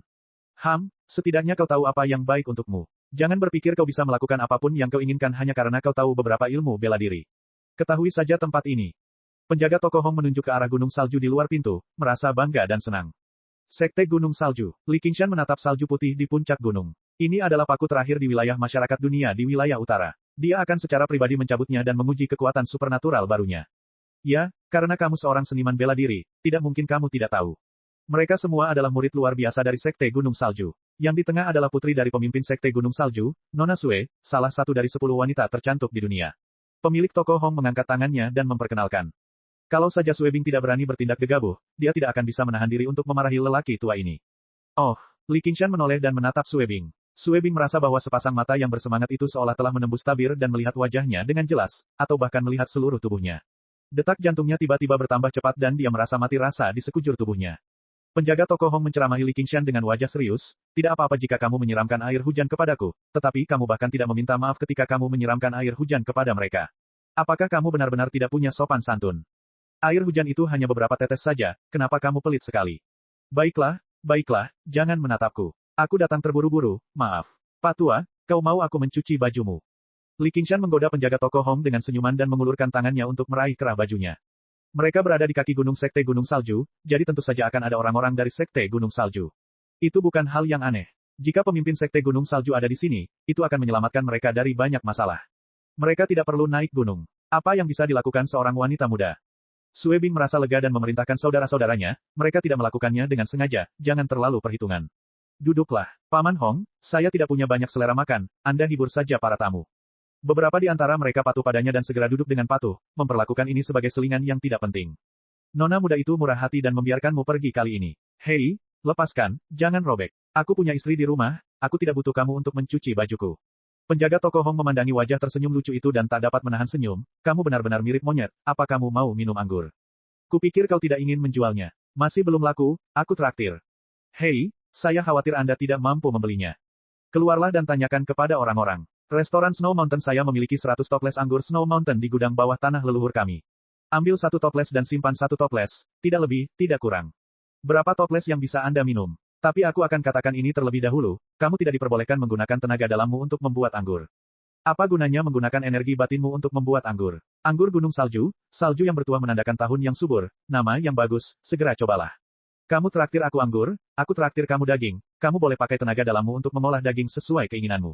[SPEAKER 1] Setidaknya kau tahu apa yang baik untukmu. Jangan berpikir kau bisa melakukan apapun yang kau inginkan hanya karena kau tahu beberapa ilmu bela diri. Ketahui saja tempat ini. Penjaga toko Hong menunjuk ke arah gunung salju di luar pintu, merasa bangga dan senang. Sekte Gunung Salju. Li Qingshan menatap salju putih di puncak gunung. Ini adalah paku terakhir di wilayah masyarakat dunia di wilayah utara. Dia akan secara pribadi mencabutnya dan menguji kekuatan supernatural barunya. Ya, karena kamu seorang seniman bela diri, tidak mungkin kamu tidak tahu. Mereka semua adalah murid luar biasa dari Sekte Gunung Salju. Yang di tengah adalah putri dari pemimpin Sekte Gunung Salju, Nona Sue, salah satu dari 10 wanita tercantik di dunia. Pemilik toko Hong mengangkat tangannya dan memperkenalkan. Kalau saja Suebing tidak berani bertindak gegabah, dia tidak akan bisa menahan diri untuk memarahi lelaki tua ini. Oh, Li Qingshan menoleh dan menatap Suebing. Suebing merasa bahwa sepasang mata yang bersemangat itu seolah telah menembus tabir dan melihat wajahnya dengan jelas, atau bahkan melihat seluruh tubuhnya. Detak jantungnya tiba-tiba bertambah cepat dan dia merasa mati rasa di sekujur tubuhnya. Penjaga toko Hong menceramahi Li Qingshan dengan wajah serius, tidak apa-apa jika kamu menyiramkan air hujan kepadaku, tetapi kamu bahkan tidak meminta maaf ketika kamu menyiramkan air hujan kepada mereka. Apakah kamu benar-benar tidak punya sopan santun? Air hujan itu hanya beberapa tetes saja, kenapa kamu pelit sekali? Baiklah, jangan menatapku. Aku datang terburu-buru, maaf. Pak Tua, kau mau aku mencuci bajumu? Li Qingshan menggoda penjaga toko Hong dengan senyuman dan mengulurkan tangannya untuk meraih kerah bajunya. Mereka berada di kaki gunung Sekte Gunung Salju, jadi tentu saja akan ada orang-orang dari Sekte Gunung Salju. Itu bukan hal yang aneh. Jika pemimpin Sekte Gunung Salju ada di sini, itu akan menyelamatkan mereka dari banyak masalah. Mereka tidak perlu naik gunung. Apa yang bisa dilakukan seorang wanita muda? Sue Bing merasa lega dan memerintahkan saudara-saudaranya, mereka tidak melakukannya dengan sengaja, jangan terlalu perhitungan. Duduklah, Paman Hong, saya tidak punya banyak selera makan, Anda hibur saja para tamu. Beberapa di antara mereka patuh padanya dan segera duduk dengan patuh, memperlakukan ini sebagai selingan yang tidak penting. Nona muda itu murah hati dan membiarkanmu pergi kali ini. Hei, lepaskan, jangan robek. Aku punya istri di rumah, aku tidak butuh kamu untuk mencuci bajuku. Penjaga toko Hong memandangi wajah tersenyum lucu itu dan tak dapat menahan senyum, kamu benar-benar mirip monyet, apa kamu mau minum anggur? Kupikir kau tidak ingin menjualnya. Masih belum laku, aku traktir. Hei, saya khawatir Anda tidak mampu membelinya. Keluarlah dan tanyakan kepada orang-orang. Restoran Snow Mountain saya memiliki 100 toples anggur Snow Mountain di gudang bawah tanah leluhur kami. Ambil 1 toples dan simpan 1 toples, tidak lebih, tidak kurang. Berapa toples yang bisa Anda minum? Tapi aku akan katakan ini terlebih dahulu, kamu tidak diperbolehkan menggunakan tenaga dalammu untuk membuat anggur. Apa gunanya menggunakan energi batinmu untuk membuat anggur? Anggur gunung salju, salju yang bertuah menandakan tahun yang subur, nama yang bagus, segera cobalah. Kamu traktir aku anggur, aku traktir kamu daging, kamu boleh pakai tenaga dalammu untuk mengolah daging sesuai keinginanmu.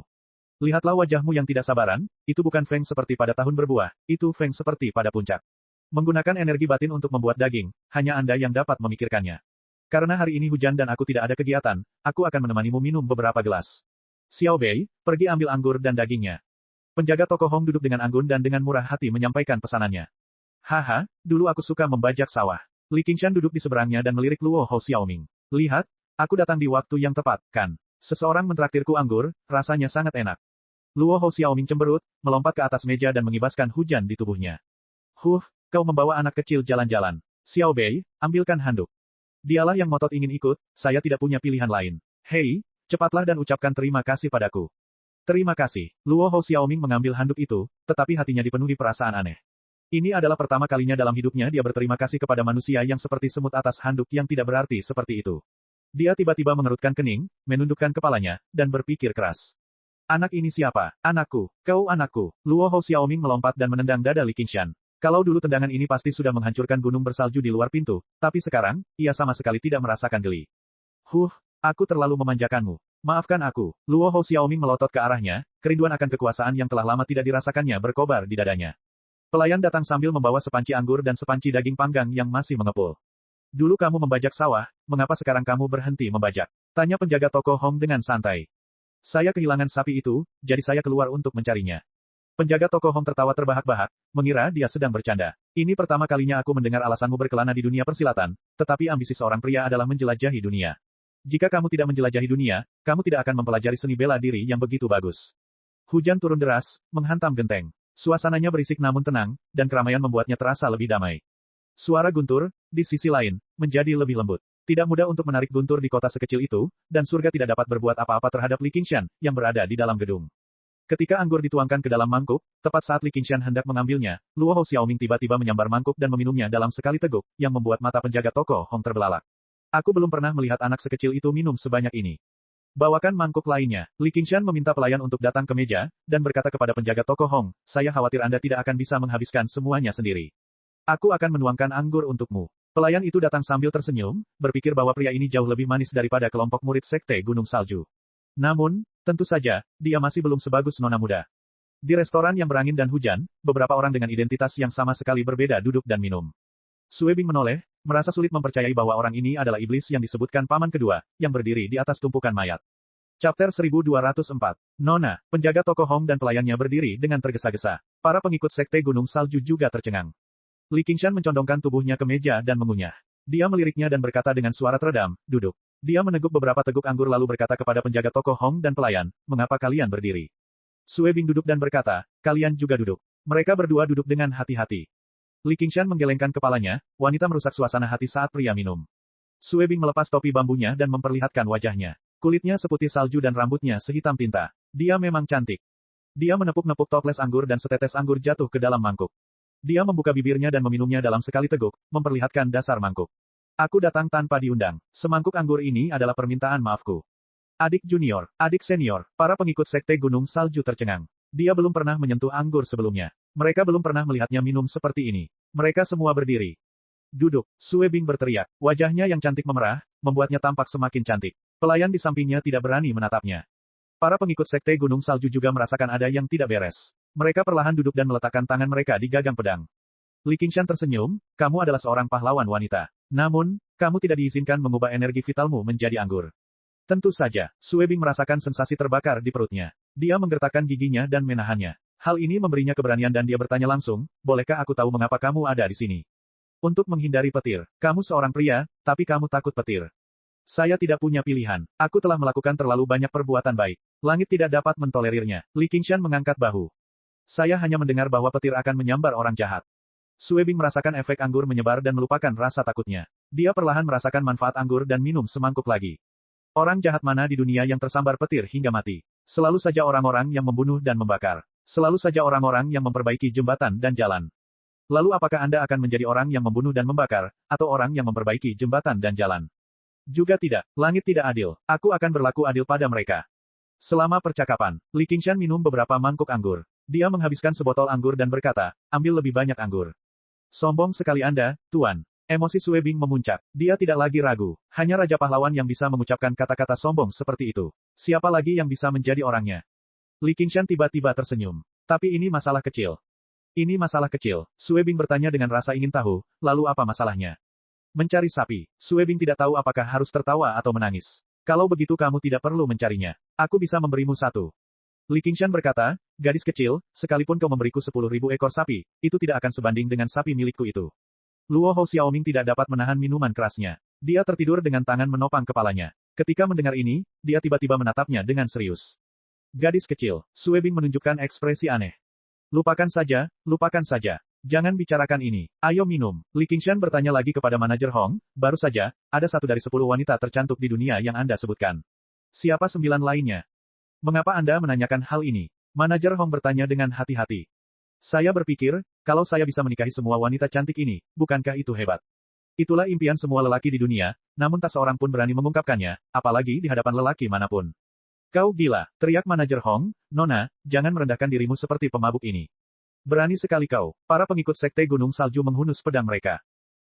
[SPEAKER 1] Lihatlah wajahmu yang tidak sabaran, itu bukan feng seperti pada tahun berbuah, itu feng seperti pada puncak. Menggunakan energi batin untuk membuat daging, hanya Anda yang dapat memikirkannya. Karena hari ini hujan dan aku tidak ada kegiatan, aku akan menemanimu minum beberapa gelas. Xiao Bei, pergi ambil anggur dan dagingnya. Penjaga toko Hong duduk dengan anggun dan dengan murah hati menyampaikan pesanannya. Haha, dulu aku suka membajak sawah. Li Qingshan duduk di seberangnya dan melirik Luo Hou Xiaoming. Lihat, aku datang di waktu yang tepat, kan? Seseorang mentraktirku anggur, rasanya sangat enak. Luo Hou Xiaoming cemberut, melompat ke atas meja dan mengibaskan hujan di tubuhnya. Kau membawa anak kecil jalan-jalan. Xiao Bei, ambilkan handuk. Dialah yang ngotot ingin ikut, saya tidak punya pilihan lain. Hei, cepatlah dan ucapkan terima kasih padaku. Terima kasih. Luo Hou Xiaoming mengambil handuk itu, tetapi hatinya dipenuhi perasaan aneh. Ini adalah pertama kalinya dalam hidupnya dia berterima kasih kepada manusia yang seperti semut atas handuk yang tidak berarti seperti itu. Dia tiba-tiba mengerutkan kening, menundukkan kepalanya, dan berpikir keras. Anak ini siapa? Anakku. Kau anakku. Luo Hou Xiaoming melompat dan menendang dada Li Qingshan. Kalau dulu tendangan ini pasti sudah menghancurkan gunung bersalju di luar pintu, tapi sekarang, ia sama sekali tidak merasakan geli. Aku terlalu memanjakanmu. Maafkan aku. Luo Hou Xiaoming melotot ke arahnya, kerinduan akan kekuasaan yang telah lama tidak dirasakannya berkobar di dadanya. Pelayan datang sambil membawa sepanci anggur dan sepanci daging panggang yang masih mengepul. Dulu kamu membajak sawah, mengapa sekarang kamu berhenti membajak? Tanya penjaga toko Hong dengan santai. Saya kehilangan sapi itu, jadi saya keluar untuk mencarinya. Penjaga toko Hong tertawa terbahak-bahak, mengira dia sedang bercanda. Ini pertama kalinya aku mendengar alasanmu berkelana di dunia persilatan, tetapi ambisi seorang pria adalah menjelajahi dunia. Jika kamu tidak menjelajahi dunia, kamu tidak akan mempelajari seni bela diri yang begitu bagus. Hujan turun deras, menghantam genteng. Suasananya berisik namun tenang, dan keramaian membuatnya terasa lebih damai. Suara guntur, di sisi lain, menjadi lebih lembut. Tidak mudah untuk menarik guntur di kota sekecil itu, dan surga tidak dapat berbuat apa-apa terhadap Li Qingshan, yang berada di dalam gedung. Ketika anggur dituangkan ke dalam mangkuk, tepat saat Li Qingshan hendak mengambilnya, Luo Hou Xiaoming tiba-tiba menyambar mangkuk dan meminumnya dalam sekali teguk, yang membuat mata penjaga toko Hong terbelalak. Aku belum pernah melihat anak sekecil itu minum sebanyak ini. Bawakan mangkuk lainnya. Li Qingshan meminta pelayan untuk datang ke meja, dan berkata kepada penjaga toko Hong, saya khawatir Anda tidak akan bisa menghabiskan semuanya sendiri. Aku akan menuangkan anggur untukmu. Pelayan itu datang sambil tersenyum, berpikir bahwa pria ini jauh lebih manis daripada kelompok murid sekte Gunung Salju. Namun, tentu saja, dia masih belum sebagus nona muda. Di restoran yang berangin dan hujan, beberapa orang dengan identitas yang sama sekali berbeda duduk dan minum. Sue Bing menoleh, merasa sulit mempercayai bahwa orang ini adalah iblis yang disebutkan paman kedua, yang berdiri di atas tumpukan mayat. Chapter 1204. Nona, penjaga toko Hong dan pelayannya berdiri dengan tergesa-gesa. Para pengikut sekte Gunung Salju juga tercengang. Li Qingshan mencondongkan tubuhnya ke meja dan mengunyah. Dia meliriknya dan berkata dengan suara teredam, duduk. Dia meneguk beberapa teguk anggur lalu berkata kepada penjaga toko Hong dan pelayan, mengapa kalian berdiri? Sue Bing duduk dan berkata, kalian juga duduk. Mereka berdua duduk dengan hati-hati. Li Qingshan menggelengkan kepalanya, wanita merusak suasana hati saat pria minum. Sue Bing melepas topi bambunya dan memperlihatkan wajahnya. Kulitnya seputih salju dan rambutnya sehitam tinta. Dia memang cantik. Dia menepuk-nepuk toples anggur dan setetes anggur jatuh ke dalam mangkuk. Dia membuka bibirnya dan meminumnya dalam sekali teguk, memperlihatkan dasar mangkuk. Aku datang tanpa diundang. Semangkuk anggur ini adalah permintaan maafku. Adik junior, adik senior, para pengikut sekte Gunung Salju tercengang. Dia belum pernah menyentuh anggur sebelumnya. Mereka belum pernah melihatnya minum seperti ini. Mereka semua berdiri. Duduk, Sue Bing berteriak. Wajahnya yang cantik memerah, membuatnya tampak semakin cantik. Pelayan di sampingnya tidak berani menatapnya. Para pengikut sekte Gunung Salju juga merasakan ada yang tidak beres. Mereka perlahan duduk dan meletakkan tangan mereka di gagang pedang. Li Qingshan tersenyum, kamu adalah seorang pahlawan wanita. Namun, kamu tidak diizinkan mengubah energi vitalmu menjadi anggur. Tentu saja, Sue Bing merasakan sensasi terbakar di perutnya. Dia menggertakkan giginya dan menahannya. Hal ini memberinya keberanian dan dia bertanya langsung, bolehkah aku tahu mengapa kamu ada di sini? Untuk menghindari petir. Kamu seorang pria, tapi kamu takut petir. Saya tidak punya pilihan. Aku telah melakukan terlalu banyak perbuatan baik. Langit tidak dapat mentolerirnya. Li Qingshan mengangkat bahu. Saya hanya mendengar bahwa petir akan menyambar orang jahat. Sue Bing merasakan efek anggur menyebar dan melupakan rasa takutnya. Dia perlahan merasakan manfaat anggur dan minum semangkuk lagi. Orang jahat mana di dunia yang tersambar petir hingga mati? Selalu saja orang-orang yang membunuh dan membakar. Selalu saja orang-orang yang memperbaiki jembatan dan jalan. Lalu apakah Anda akan menjadi orang yang membunuh dan membakar, atau orang yang memperbaiki jembatan dan jalan? Juga tidak. Langit tidak adil. Aku akan berlaku adil pada mereka. Selama percakapan, Li Qingshan minum beberapa mangkuk anggur. Dia menghabiskan sebotol anggur dan berkata, ambil lebih banyak anggur. Sombong sekali Anda, Tuan. Emosi Sue Bing memuncak. Dia tidak lagi ragu. Hanya Raja Pahlawan yang bisa mengucapkan kata-kata sombong seperti itu. Siapa lagi yang bisa menjadi orangnya? Li Qingshan tiba-tiba tersenyum. Tapi ini masalah kecil. Ini masalah kecil. Sue Bing bertanya dengan rasa ingin tahu, lalu apa masalahnya? Mencari sapi. Sue Bing tidak tahu apakah harus tertawa atau menangis. Kalau begitu kamu tidak perlu mencarinya. Aku bisa memberimu satu. Li Qingshan berkata, gadis kecil, sekalipun kau memberiku 10.000 ekor sapi, itu tidak akan sebanding dengan sapi milikku itu. Luo Hou Xiaoming tidak dapat menahan minuman kerasnya. Dia tertidur dengan tangan menopang kepalanya. Ketika mendengar ini, dia tiba-tiba menatapnya dengan serius. Gadis kecil, Sue Bing menunjukkan ekspresi aneh. Lupakan saja, lupakan saja. Jangan bicarakan ini. Ayo minum. Li Qingshan bertanya lagi kepada manajer Hong, baru saja, ada 1 dari 10 wanita tercantik di dunia yang Anda sebutkan. Siapa 9 lainnya? Mengapa Anda menanyakan hal ini? Manajer Hong bertanya dengan hati-hati. Saya berpikir, kalau saya bisa menikahi semua wanita cantik ini, bukankah itu hebat? Itulah impian semua lelaki di dunia, namun tak seorang pun berani mengungkapkannya, apalagi di hadapan lelaki manapun. Kau gila, teriak manajer Hong, Nona, jangan merendahkan dirimu seperti pemabuk ini. Berani sekali kau. Para pengikut sekte Gunung Salju menghunus pedang mereka.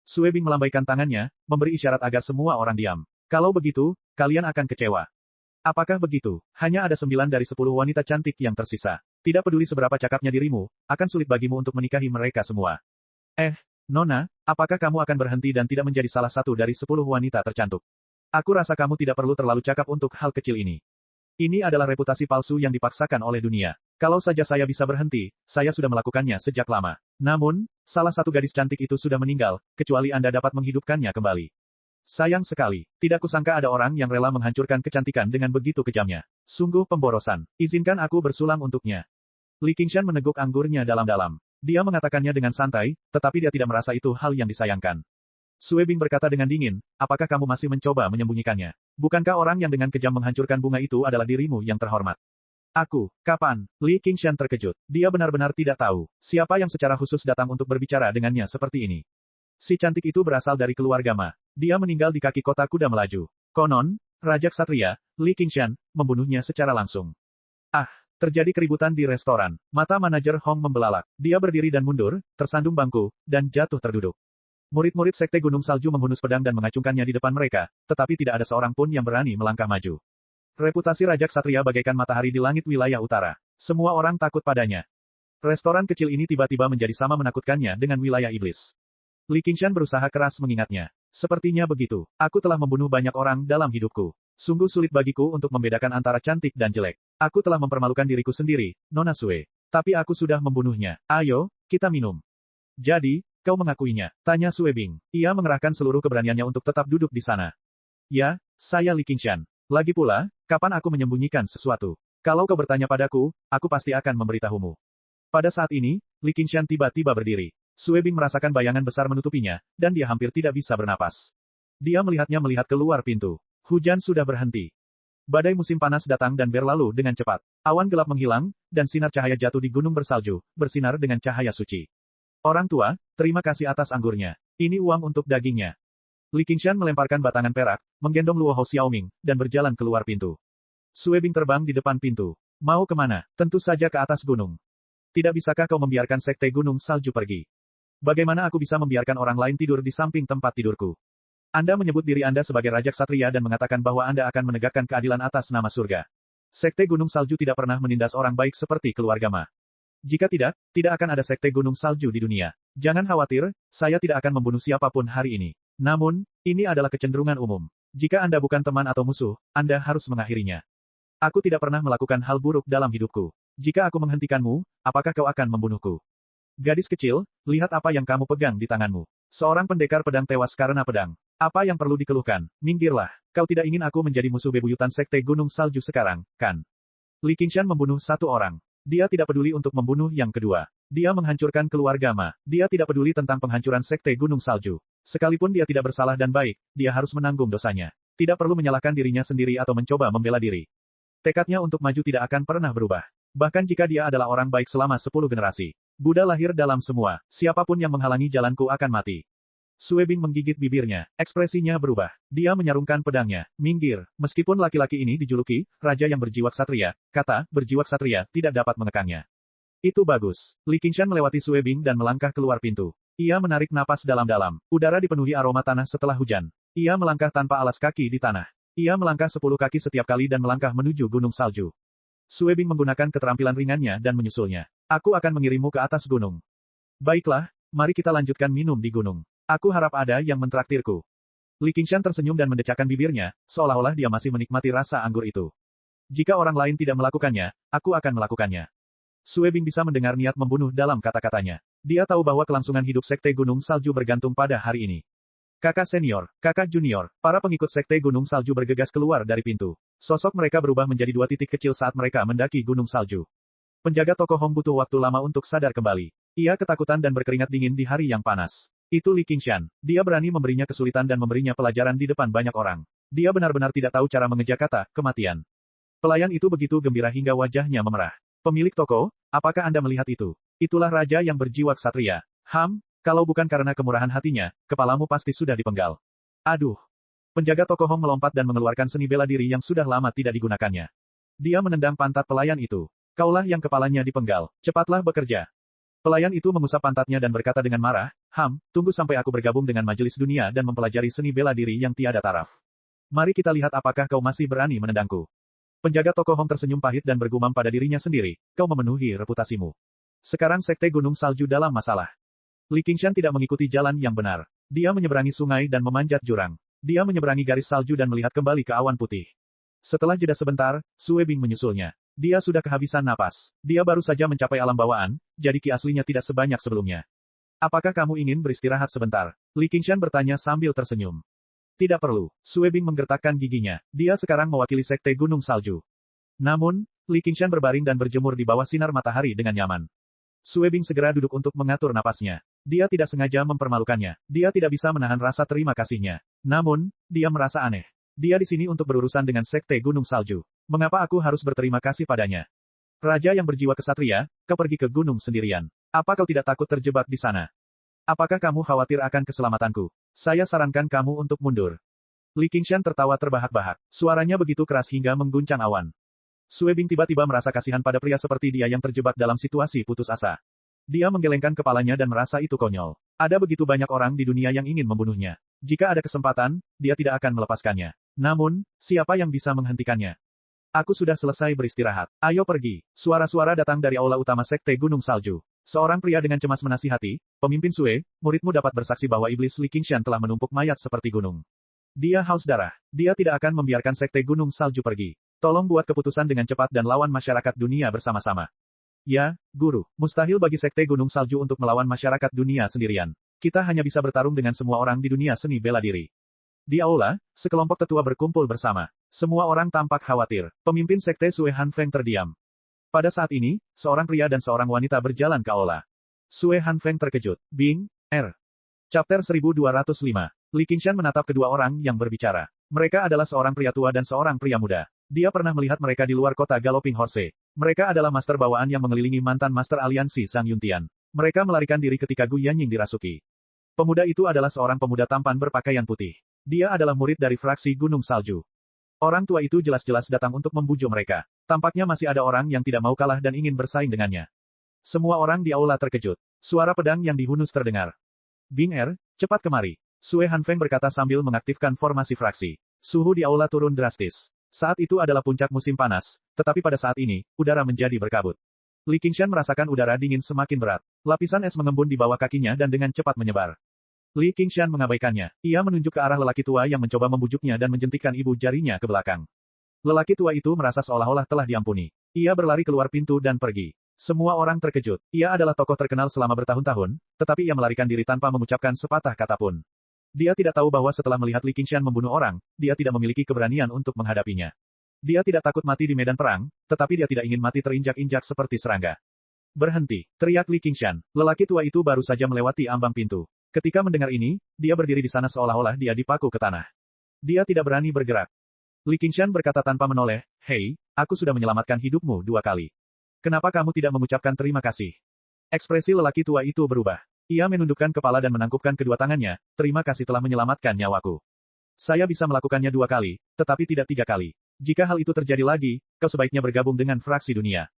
[SPEAKER 1] Sue Bing melambaikan tangannya, memberi isyarat agar semua orang diam. Kalau begitu, kalian akan kecewa. Apakah begitu? Hanya ada 9 dari 10 wanita cantik yang tersisa. Tidak peduli seberapa cakapnya dirimu, akan sulit bagimu untuk menikahi mereka semua. Nona, apakah kamu akan berhenti dan tidak menjadi salah satu dari 10 wanita tercantik? Aku rasa kamu tidak perlu terlalu cakap untuk hal kecil ini. Ini adalah reputasi palsu yang dipaksakan oleh dunia. Kalau saja saya bisa berhenti, saya sudah melakukannya sejak lama. Namun, salah satu gadis cantik itu sudah meninggal, kecuali Anda dapat menghidupkannya kembali. Sayang sekali, tidak kusangka ada orang yang rela menghancurkan kecantikan dengan begitu kejamnya. Sungguh pemborosan. Izinkan aku bersulang untuknya. Li Qingshan meneguk anggurnya dalam-dalam. Dia mengatakannya dengan santai, tetapi dia tidak merasa itu hal yang disayangkan. Sue Bing berkata dengan dingin, apakah kamu masih mencoba menyembunyikannya? Bukankah orang yang dengan kejam menghancurkan bunga itu adalah dirimu yang terhormat? Aku, kapan? Li Qingshan terkejut. Dia benar-benar tidak tahu, siapa yang secara khusus datang untuk berbicara dengannya seperti ini. Si cantik itu berasal dari keluarga Ma. Dia meninggal di kaki kota kuda melaju. Konon, Raja Ksatria, Li Qingshan, membunuhnya secara langsung. Terjadi keributan di restoran. Mata manajer Hong membelalak. Dia berdiri dan mundur, tersandung bangku, dan jatuh terduduk. Murid-murid sekte Gunung Salju menghunus pedang dan mengacungkannya di depan mereka, tetapi tidak ada seorang pun yang berani melangkah maju. Reputasi Raja Ksatria bagaikan matahari di langit wilayah utara. Semua orang takut padanya. Restoran kecil ini tiba-tiba menjadi sama menakutkannya dengan wilayah iblis. Li Qingshan berusaha keras mengingatnya. Sepertinya begitu. Aku telah membunuh banyak orang dalam hidupku. Sungguh sulit bagiku untuk membedakan antara cantik dan jelek. Aku telah mempermalukan diriku sendiri, Nona Sue. Tapi aku sudah membunuhnya. Ayo, kita minum. Jadi, kau mengakuinya? Tanya Sue Bing. Ia mengerahkan seluruh keberaniannya untuk tetap duduk di sana. Ya, saya Li Qingshan. Lagi pula, kapan aku menyembunyikan sesuatu? Kalau kau bertanya padaku, aku pasti akan memberitahumu. Pada saat ini, Li Qingshan tiba-tiba berdiri. Sue Bing merasakan bayangan besar menutupinya, dan dia hampir tidak bisa bernapas. Dia melihat keluar pintu. Hujan sudah berhenti. Badai musim panas datang dan berlalu dengan cepat. Awan gelap menghilang, dan sinar cahaya jatuh di gunung bersalju, bersinar dengan cahaya suci. Orang tua, terima kasih atas anggurnya. Ini uang untuk dagingnya. Li Qingshan melemparkan batangan perak, menggendong Luo Hou Xiaoming, dan berjalan keluar pintu. Sue Bing terbang di depan pintu. Mau kemana? Tentu saja ke atas gunung. Tidak bisakah kau membiarkan sekte Gunung Salju pergi? Bagaimana aku bisa membiarkan orang lain tidur di samping tempat tidurku? Anda menyebut diri Anda sebagai Raja Ksatria dan mengatakan bahwa Anda akan menegakkan keadilan atas nama surga. Sekte Gunung Salju tidak pernah menindas orang baik seperti keluarga Ma. Jika tidak, tidak akan ada sekte gunung salju di dunia. Jangan khawatir, saya tidak akan membunuh siapapun hari ini. Namun, ini adalah kecenderungan umum. Jika Anda bukan teman atau musuh, Anda harus mengakhirinya. Aku tidak pernah melakukan hal buruk dalam hidupku. Jika aku menghentikanmu, apakah kau akan membunuhku? Gadis kecil, lihat apa yang kamu pegang di tanganmu. Seorang pendekar pedang tewas karena pedang. Apa yang perlu dikeluhkan? Minggirlah. Kau tidak ingin aku menjadi musuh bebuyutan sekte gunung salju sekarang, kan? Li Qingshan membunuh satu orang. Dia tidak peduli untuk membunuh yang kedua. Dia menghancurkan keluarga Ma. Dia tidak peduli tentang penghancuran sekte gunung salju. Sekalipun dia tidak bersalah dan baik, dia harus menanggung dosanya. Tidak perlu menyalahkan dirinya sendiri atau mencoba membela diri. Tekadnya untuk maju tidak akan pernah berubah. Bahkan jika dia adalah orang baik selama 10 generasi. Buddha lahir dalam semua. Siapapun yang menghalangi jalanku akan mati. Sue Bing menggigit bibirnya. Ekspresinya berubah. Dia menyarungkan pedangnya. Minggir. Meskipun laki-laki ini dijuluki raja yang berjiwa ksatria, kata berjiwa ksatria tidak dapat mengekangnya. Itu bagus. Li Qingshan melewati Sue Bing dan melangkah keluar pintu. Ia menarik napas dalam-dalam. Udara dipenuhi aroma tanah setelah hujan. Ia melangkah tanpa alas kaki di tanah. Ia melangkah 10 kaki setiap kali dan melangkah menuju gunung salju. Sue Bing menggunakan keterampilan ringannya dan menyusulnya. Aku akan mengirimmu ke atas gunung. Baiklah, mari kita lanjutkan minum di gunung. Aku harap ada yang mentraktirku. Li Qingshan tersenyum dan mendecakkan bibirnya, seolah-olah dia masih menikmati rasa anggur itu. Jika orang lain tidak melakukannya, aku akan melakukannya. Sue Bing bisa mendengar niat membunuh dalam kata-katanya. Dia tahu bahwa kelangsungan hidup sekte gunung salju bergantung pada hari ini. Kakak senior, kakak junior, para pengikut sekte gunung salju bergegas keluar dari pintu. Sosok mereka berubah menjadi 2 titik kecil saat mereka mendaki gunung salju. Penjaga toko Hong butuh waktu lama untuk sadar kembali. Ia ketakutan dan berkeringat dingin di hari yang panas. Itu Li Qingshan. Dia berani memberinya kesulitan dan memberinya pelajaran di depan banyak orang. Dia benar-benar tidak tahu cara mengeja kata kematian. Pelayan itu begitu gembira hingga wajahnya memerah. Pemilik toko, apakah Anda melihat itu? Itulah raja yang berjiwa ksatria. Kalau bukan karena kemurahan hatinya, kepalamu pasti sudah dipenggal. Aduh. Penjaga toko Hong melompat dan mengeluarkan seni bela diri yang sudah lama tidak digunakannya. Dia menendang pantat pelayan itu. Kaulah yang kepalanya dipenggal. Cepatlah bekerja. Pelayan itu mengusap pantatnya dan berkata dengan marah, tunggu sampai aku bergabung dengan majelis dunia dan mempelajari seni bela diri yang tiada taraf. Mari kita lihat apakah kau masih berani menendangku. Penjaga toko Hong tersenyum pahit dan bergumam pada dirinya sendiri, kau memenuhi reputasimu. Sekarang sekte gunung salju dalam masalah. Li Qingshan tidak mengikuti jalan yang benar. Dia menyeberangi sungai dan memanjat jurang. Dia menyeberangi garis salju dan melihat kembali ke awan putih. Setelah jeda sebentar, Sue Bing menyusulnya. Dia sudah kehabisan napas. Dia baru saja mencapai alam bawaan, jadi ki aslinya tidak sebanyak sebelumnya. Apakah kamu ingin beristirahat sebentar? Li Qingshan bertanya sambil tersenyum. Tidak perlu. Sue Bing menggertakkan giginya. Dia sekarang mewakili sekte gunung salju. Namun, Li Qingshan berbaring dan berjemur di bawah sinar matahari dengan nyaman. Sue Bing segera duduk untuk mengatur napasnya. Dia tidak sengaja mempermalukannya. Dia tidak bisa menahan rasa terima kasihnya. Namun, dia merasa aneh. Dia di sini untuk berurusan dengan sekte gunung salju. Mengapa aku harus berterima kasih padanya? Raja yang berjiwa kesatria, kau pergi ke gunung sendirian. Apa kau tidak takut terjebak di sana? Apakah kamu khawatir akan keselamatanku? Saya sarankan kamu untuk mundur. Li Qingshan tertawa terbahak-bahak. Suaranya begitu keras hingga mengguncang awan. Sue Bing tiba-tiba merasa kasihan pada pria seperti dia yang terjebak dalam situasi putus asa. Dia menggelengkan kepalanya dan merasa itu konyol. Ada begitu banyak orang di dunia yang ingin membunuhnya. Jika ada kesempatan, dia tidak akan melepaskannya. Namun, siapa yang bisa menghentikannya? Aku sudah selesai beristirahat. Ayo pergi. Suara-suara datang dari aula utama sekte gunung salju. Seorang pria dengan cemas menasihati, pemimpin Sue, muridmu dapat bersaksi bahwa iblis Li Qingshan telah menumpuk mayat seperti gunung. Dia haus darah. Dia tidak akan membiarkan sekte gunung salju pergi. Tolong buat keputusan dengan cepat dan lawan masyarakat dunia bersama-sama. Ya, Guru, mustahil bagi sekte gunung salju untuk melawan masyarakat dunia sendirian. Kita hanya bisa bertarung dengan semua orang di dunia seni bela diri. Di aula, sekelompok tetua berkumpul bersama. Semua orang tampak khawatir. Pemimpin sekte Sue Han Feng terdiam. Pada saat ini, seorang pria dan seorang wanita berjalan ke aula. Sue Han Feng terkejut. Bing, R. Chapter 1205. Li Qingshan menatap kedua orang yang berbicara. Mereka adalah seorang pria tua dan seorang pria muda. Dia pernah melihat mereka di luar kota Galloping Horse. Mereka adalah master bawaan yang mengelilingi mantan master aliansi Zhang Yuntian. Mereka melarikan diri ketika Gu Yanying dirasuki. Pemuda itu adalah seorang pemuda tampan berpakaian putih. Dia adalah murid dari fraksi Gunung Salju. Orang tua itu jelas-jelas datang untuk membujuk mereka. Tampaknya masih ada orang yang tidak mau kalah dan ingin bersaing dengannya. Semua orang di aula terkejut. Suara pedang yang dihunus terdengar. Bing Er, cepat kemari. Sue Han Feng berkata sambil mengaktifkan formasi fraksi. Suhu di aula turun drastis. Saat itu adalah puncak musim panas, tetapi pada saat ini, udara menjadi berkabut. Li Qingshan merasakan udara dingin semakin berat. Lapisan es mengembun di bawah kakinya dan dengan cepat menyebar. Li Qingshan mengabaikannya. Ia menunjuk ke arah lelaki tua yang mencoba membujuknya dan menjentikkan ibu jarinya ke belakang. Lelaki tua itu merasa seolah-olah telah diampuni. Ia berlari keluar pintu dan pergi. Semua orang terkejut. Ia adalah tokoh terkenal selama bertahun-tahun, tetapi ia melarikan diri tanpa mengucapkan sepatah kata pun. Dia tidak tahu bahwa setelah melihat Li Qingshan membunuh orang, dia tidak memiliki keberanian untuk menghadapinya. Dia tidak takut mati di medan perang, tetapi dia tidak ingin mati terinjak-injak seperti serangga. Berhenti, teriak Li Qingshan. Lelaki tua itu baru saja melewati ambang pintu. Ketika mendengar ini, dia berdiri di sana seolah-olah dia dipaku ke tanah. Dia tidak berani bergerak. Li Qingshan berkata tanpa menoleh, "Hei, aku sudah menyelamatkan hidupmu 2 kali. Kenapa kamu tidak mengucapkan terima kasih?" Ekspresi lelaki tua itu berubah. Ia menundukkan kepala dan menangkupkan kedua tangannya, "Terima kasih telah menyelamatkan nyawaku. Saya bisa melakukannya 2 kali, tetapi tidak 3 kali. Jika hal itu terjadi lagi, kau sebaiknya bergabung dengan fraksi dunia."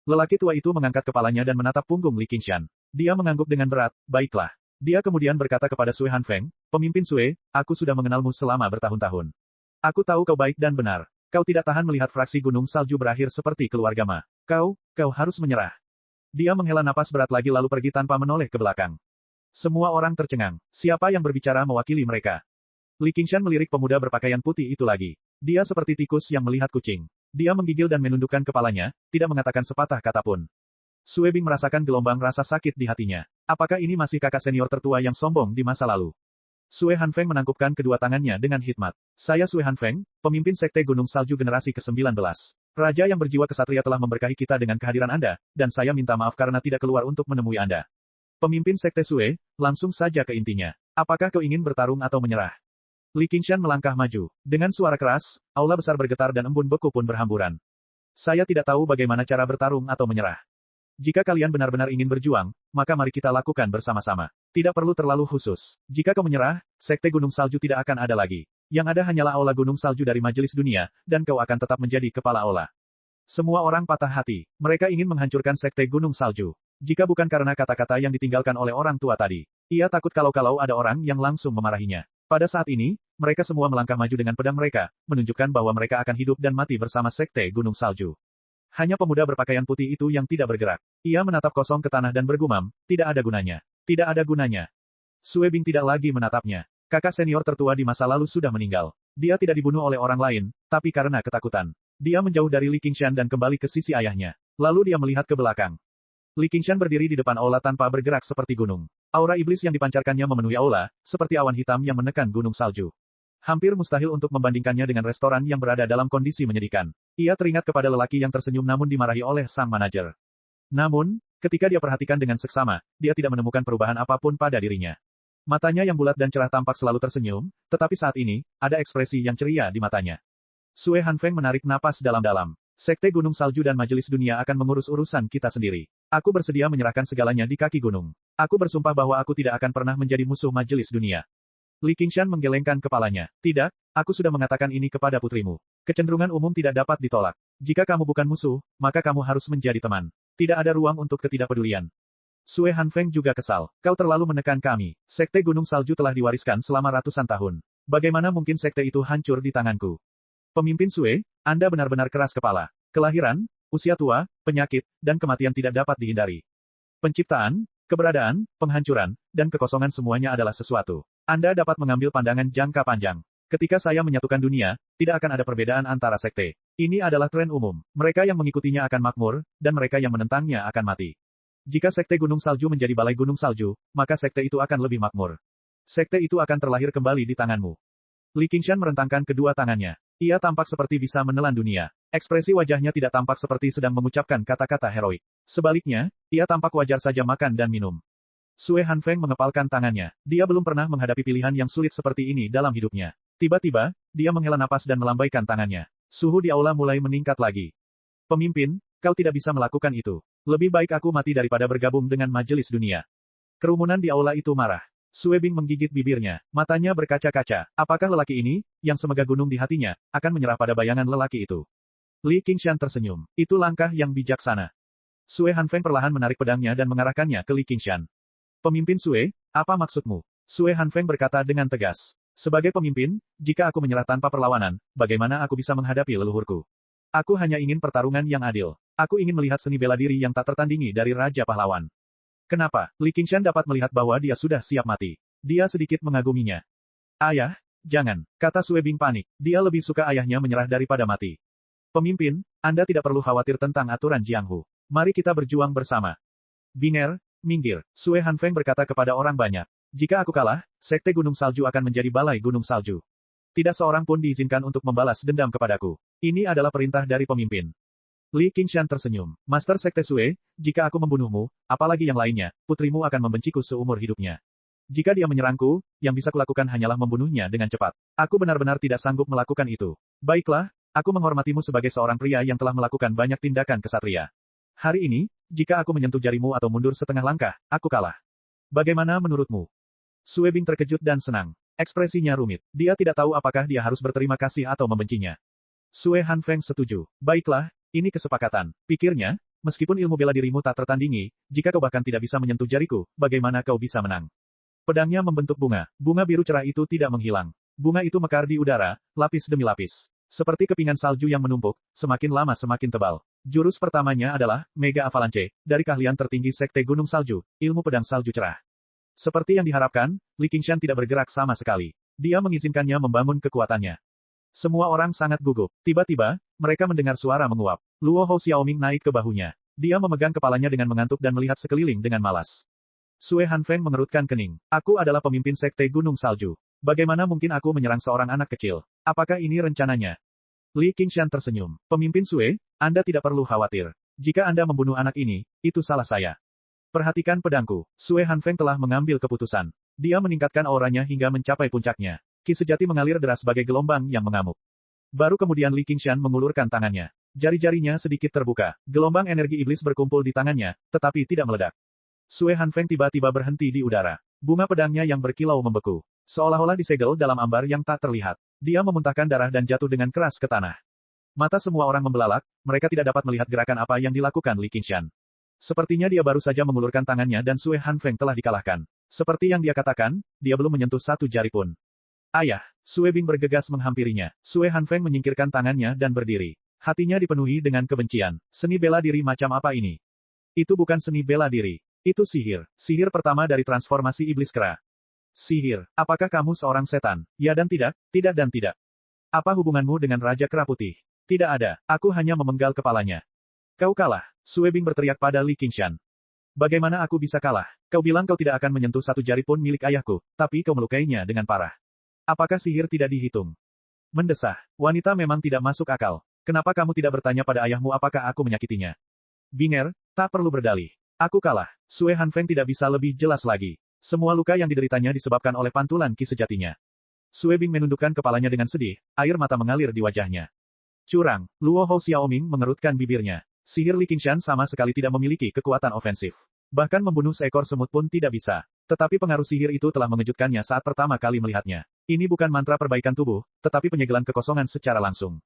[SPEAKER 1] Lelaki tua itu mengangkat kepalanya dan menatap punggung Li Qingshan. Dia mengangguk dengan berat, "Baiklah." Dia kemudian berkata kepada Sue Hanfeng, "Pemimpin Sue, aku sudah mengenalmu selama bertahun-tahun. Aku tahu kau baik dan benar. Kau tidak tahan melihat fraksi Gunung Salju berakhir seperti keluarga Ma. Kau harus menyerah." Dia menghela napas berat lagi lalu pergi tanpa menoleh ke belakang. Semua orang tercengang. Siapa yang berbicara mewakili mereka? Li Qingshan melirik pemuda berpakaian putih itu lagi. Dia seperti tikus yang melihat kucing. Dia menggigil dan menundukkan kepalanya, tidak mengatakan sepatah kata pun. Sue Bing merasakan gelombang rasa sakit di hatinya. Apakah ini masih kakak senior tertua yang sombong di masa lalu? Sue Hanfeng menangkupkan kedua tangannya dengan hikmat. "Saya Sue Hanfeng, pemimpin Sekte Gunung Salju generasi ke-19. Raja yang berjiwa kesatria telah memberkahi kita dengan kehadiran Anda, dan saya minta maaf karena tidak keluar untuk menemui Anda." Pemimpin Sekte Sue, langsung saja ke intinya. "Apakah kau ingin bertarung atau menyerah?" Li Qingshan melangkah maju. Dengan suara keras, aula besar bergetar dan embun beku pun berhamburan. "Saya tidak tahu bagaimana cara bertarung atau menyerah. Jika kalian benar-benar ingin berjuang, maka mari kita lakukan bersama-sama. Tidak perlu terlalu khusus. Jika kau menyerah, Sekte Gunung Salju tidak akan ada lagi. Yang ada hanyalah aula Gunung Salju dari Majelis Dunia, dan kau akan tetap menjadi kepala aula." Semua orang patah hati. Mereka ingin menghancurkan Sekte Gunung Salju. Jika bukan karena kata-kata yang ditinggalkan oleh orang tua tadi. Ia takut kalau ada orang yang langsung memarahinya. Pada saat ini, mereka semua melangkah maju dengan pedang mereka, menunjukkan bahwa mereka akan hidup dan mati bersama Sekte Gunung Salju. Hanya pemuda berpakaian putih itu yang tidak bergerak. Ia menatap kosong ke tanah dan bergumam, "Tidak ada gunanya. Tidak ada gunanya." Sue Bing tidak lagi menatapnya. Kakak senior tertua di masa lalu sudah meninggal. Dia tidak dibunuh oleh orang lain, tapi karena ketakutan. Dia menjauh dari Li Qingshan dan kembali ke sisi ayahnya. Lalu dia melihat ke belakang. Li Qingshan berdiri di depan aula tanpa bergerak seperti gunung. Aura iblis yang dipancarkannya memenuhi aula, seperti awan hitam yang menekan gunung salju. Hampir mustahil untuk membandingkannya dengan restoran yang berada dalam kondisi menyedihkan. Ia teringat kepada lelaki yang tersenyum namun dimarahi oleh sang manajer. Namun, ketika dia perhatikan dengan seksama, dia tidak menemukan perubahan apapun pada dirinya. Matanya yang bulat dan cerah tampak selalu tersenyum, tetapi saat ini, ada ekspresi yang ceria di matanya. Sue Hanfeng menarik napas dalam-dalam. "Sekte Gunung Salju dan Majelis Dunia akan mengurus urusan kita sendiri. Aku bersedia menyerahkan segalanya di kaki gunung. Aku bersumpah bahwa aku tidak akan pernah menjadi musuh Majelis Dunia." Li Qingshan menggelengkan kepalanya. "Tidak, aku sudah mengatakan ini kepada putrimu. Kecenderungan umum tidak dapat ditolak. Jika kamu bukan musuh, maka kamu harus menjadi teman. Tidak ada ruang untuk ketidakpedulian." Sue Hanfeng juga kesal. "Kau terlalu menekan kami. Sekte Gunung Salju telah diwariskan selama ratusan tahun. Bagaimana mungkin sekte itu hancur di tanganku?" Pemimpin Sue, Anda benar-benar keras kepala. Kelahiran, usia tua, penyakit, dan kematian tidak dapat dihindari. Penciptaan, keberadaan, penghancuran, dan kekosongan semuanya adalah sesuatu. Anda dapat mengambil pandangan jangka panjang. Ketika saya menyatukan dunia, tidak akan ada perbedaan antara sekte. Ini adalah tren umum. Mereka yang mengikutinya akan makmur, dan mereka yang menentangnya akan mati. Jika Sekte Gunung Salju menjadi Balai Gunung Salju, maka sekte itu akan lebih makmur. Sekte itu akan terlahir kembali di tanganmu. Li Qingshan merentangkan kedua tangannya. Ia tampak seperti bisa menelan dunia. Ekspresi wajahnya tidak tampak seperti sedang mengucapkan kata-kata heroik. Sebaliknya, ia tampak wajar saja makan dan minum. Sue Hanfeng mengepalkan tangannya. Dia belum pernah menghadapi pilihan yang sulit seperti ini dalam hidupnya. Tiba-tiba, dia menghela napas dan melambaikan tangannya. Suhu di aula mulai meningkat lagi. "Pemimpin, kau tidak bisa melakukan itu. Lebih baik aku mati daripada bergabung dengan Majelis Dunia." Kerumunan di aula itu marah. Sue Bing menggigit bibirnya. Matanya berkaca-kaca. Apakah lelaki ini, yang semegah gunung di hatinya, akan menyerah pada bayangan lelaki itu? Li Qingshan tersenyum. Itu langkah yang bijaksana. Sue Hanfeng perlahan menarik pedangnya dan mengarahkannya ke Li Qingshan. "Pemimpin Sue, apa maksudmu?" Sue Hanfeng berkata dengan tegas. "Sebagai pemimpin, jika aku menyerah tanpa perlawanan, bagaimana aku bisa menghadapi leluhurku? Aku hanya ingin pertarungan yang adil. Aku ingin melihat seni bela diri yang tak tertandingi dari Raja Pahlawan. Kenapa? Li Qingshan dapat melihat bahwa dia sudah siap mati. Dia sedikit mengaguminya. Ayah, jangan, kata Sue Bing panik. Dia lebih suka ayahnya menyerah daripada mati. Pemimpin, Anda tidak perlu khawatir tentang aturan Jianghu. Mari kita berjuang bersama. Binger, minggir, Sue Hanfeng berkata kepada orang banyak. Jika aku kalah, Sekte Gunung Salju akan menjadi Balai Gunung Salju. Tidak seorang pun diizinkan untuk membalas dendam kepadaku. Ini adalah perintah dari pemimpin. Li Qingshan tersenyum. Master Sekte Sue, jika aku membunuhmu, apalagi yang lainnya, putrimu akan membenciku seumur hidupnya. Jika dia menyerangku, yang bisa kulakukan hanyalah membunuhnya dengan cepat. Aku benar-benar tidak sanggup melakukan itu. Baiklah, aku menghormatimu sebagai seorang pria yang telah melakukan banyak tindakan kesatria. Hari ini, jika aku menyentuh jarimu atau mundur setengah langkah, aku kalah. Bagaimana menurutmu? Sue Bing terkejut dan senang. Ekspresinya rumit. Dia tidak tahu apakah dia harus berterima kasih atau membencinya. Sue Hanfeng setuju. Baiklah, ini kesepakatan. Pikirnya, meskipun ilmu bela dirimu tak tertandingi, jika kau bahkan tidak bisa menyentuh jariku, bagaimana kau bisa menang? Pedangnya membentuk bunga. Bunga biru cerah itu tidak menghilang. Bunga itu mekar di udara, lapis demi lapis. Seperti kepingan salju yang menumpuk, semakin lama semakin tebal. Jurus pertamanya adalah Mega Avalanche, dari keahlian tertinggi Sekte Gunung Salju, ilmu pedang salju cerah. Seperti yang diharapkan, Li Qingshan tidak bergerak sama sekali. Dia mengizinkannya membangun kekuatannya. Semua orang sangat gugup. Tiba-tiba, mereka mendengar suara menguap. Luo Hou Xiaoming naik ke bahunya. Dia memegang kepalanya dengan mengantuk dan melihat sekeliling dengan malas. Sue Hanfeng mengerutkan kening. Aku adalah pemimpin Sekte Gunung Salju. Bagaimana mungkin aku menyerang seorang anak kecil? Apakah ini rencananya? Li Qingshan tersenyum. Pemimpin Sue, Anda tidak perlu khawatir. Jika Anda membunuh anak ini, itu salah saya. Perhatikan pedangku. Sue Hanfeng telah mengambil keputusan. Dia meningkatkan auranya hingga mencapai puncaknya. Ki sejati mengalir deras sebagai gelombang yang mengamuk. Baru kemudian Li Qingshan mengulurkan tangannya. Jari-jarinya sedikit terbuka. Gelombang energi iblis berkumpul di tangannya, tetapi tidak meledak. Sue Hanfeng tiba-tiba berhenti di udara. Bunga pedangnya yang berkilau membeku. Seolah-olah disegel dalam ambar yang tak terlihat. Dia memuntahkan darah dan jatuh dengan keras ke tanah. Mata semua orang membelalak, mereka tidak dapat melihat gerakan apa yang dilakukan Li Qingshan. Sepertinya dia baru saja mengulurkan tangannya dan Sue Hanfeng telah dikalahkan. Seperti yang dia katakan, dia belum menyentuh satu jari pun. Ayah, Sue Bing bergegas menghampirinya. Sue Hanfeng menyingkirkan tangannya dan berdiri. Hatinya dipenuhi dengan kebencian. Seni bela diri macam apa ini? Itu bukan seni bela diri. Itu sihir. Sihir pertama dari transformasi iblis kera. Sihir. Apakah kamu seorang setan? Ya dan tidak, tidak dan tidak. Apa hubunganmu dengan Raja Kera Putih? Tidak ada. Aku hanya memenggal kepalanya. Kau kalah. Sue Bing berteriak pada Li Qingshan. Bagaimana aku bisa kalah? Kau bilang kau tidak akan menyentuh satu jari pun milik ayahku, tapi kau melukainya dengan parah. Apakah sihir tidak dihitung? Mendesah. Wanita memang tidak masuk akal. Kenapa kamu tidak bertanya pada ayahmu apakah aku menyakitinya? Binger, tak perlu berdalih. Aku kalah. Sue Hanfeng tidak bisa lebih jelas lagi. Semua luka yang dideritanya disebabkan oleh pantulan ki sejatinya. Sue Bing menundukkan kepalanya dengan sedih, air mata mengalir di wajahnya. Curang. Luo Hou Xiaoming mengerutkan bibirnya. Sihir Li Qingshan sama sekali tidak memiliki kekuatan ofensif. Bahkan membunuh seekor semut pun tidak bisa. Tetapi pengaruh sihir itu telah mengejutkannya saat pertama kali melihatnya. Ini bukan mantra perbaikan tubuh, tetapi penyegelan kekosongan secara langsung.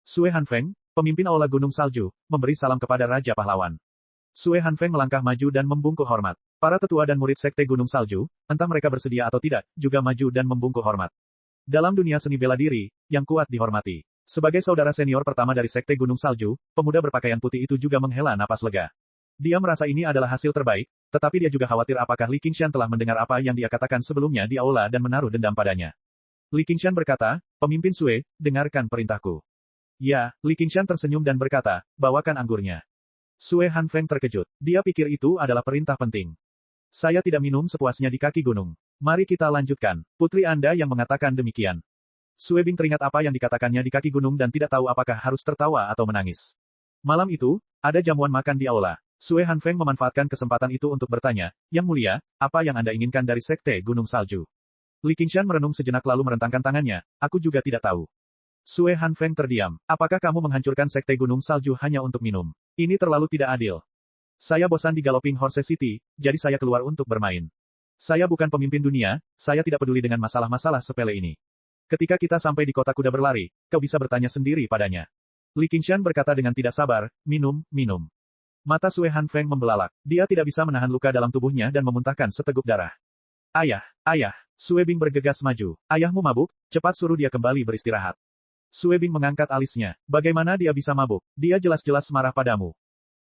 [SPEAKER 1] Sue Hanfeng, pemimpin Aula Gunung Salju, memberi salam kepada Raja Pahlawan. Sue Hanfeng melangkah maju dan membungkuk hormat. Para tetua dan murid Sekte Gunung Salju, entah mereka bersedia atau tidak, juga maju dan membungkuk hormat. Dalam dunia seni bela diri, yang kuat dihormati. Sebagai saudara senior pertama dari Sekte Gunung Salju, pemuda berpakaian putih itu juga menghela napas lega. Dia merasa ini adalah hasil terbaik, tetapi dia juga khawatir apakah Li Qingshan telah mendengar apa yang dia katakan sebelumnya di aula dan menaruh dendam padanya. Li Qingshan berkata, Pemimpin Sue, dengarkan perintahku. Ya, Li Qingshan tersenyum dan berkata, bawakan anggurnya. Sue Hanfeng terkejut. Dia pikir itu adalah perintah penting. Saya tidak minum sepuasnya di kaki gunung. Mari kita lanjutkan. Putri Anda yang mengatakan demikian. Sue Bing teringat apa yang dikatakannya di kaki gunung dan tidak tahu apakah harus tertawa atau menangis. Malam itu, ada jamuan makan di aula. Sue Hanfeng memanfaatkan kesempatan itu untuk bertanya, Yang Mulia, apa yang Anda inginkan dari Sekte Gunung Salju? Li Qingshan merenung sejenak lalu merentangkan tangannya, aku juga tidak tahu. Sue Hanfeng terdiam. Apakah kamu menghancurkan Sekte Gunung Salju hanya untuk minum? Ini terlalu tidak adil. Saya bosan di Galloping Horse City, jadi saya keluar untuk bermain. Saya bukan pemimpin dunia, saya tidak peduli dengan masalah-masalah sepele ini. Ketika kita sampai di kota kuda berlari, kau bisa bertanya sendiri padanya. Li Qingshan berkata dengan tidak sabar, minum, minum. Mata Sue Hanfeng membelalak. Dia tidak bisa menahan luka dalam tubuhnya dan memuntahkan seteguk darah. Ayah, ayah. Sue Bing bergegas maju. Ayahmu mabuk, cepat suruh dia kembali beristirahat. Sue Bing mengangkat alisnya. Bagaimana dia bisa mabuk? Dia jelas-jelas marah padamu.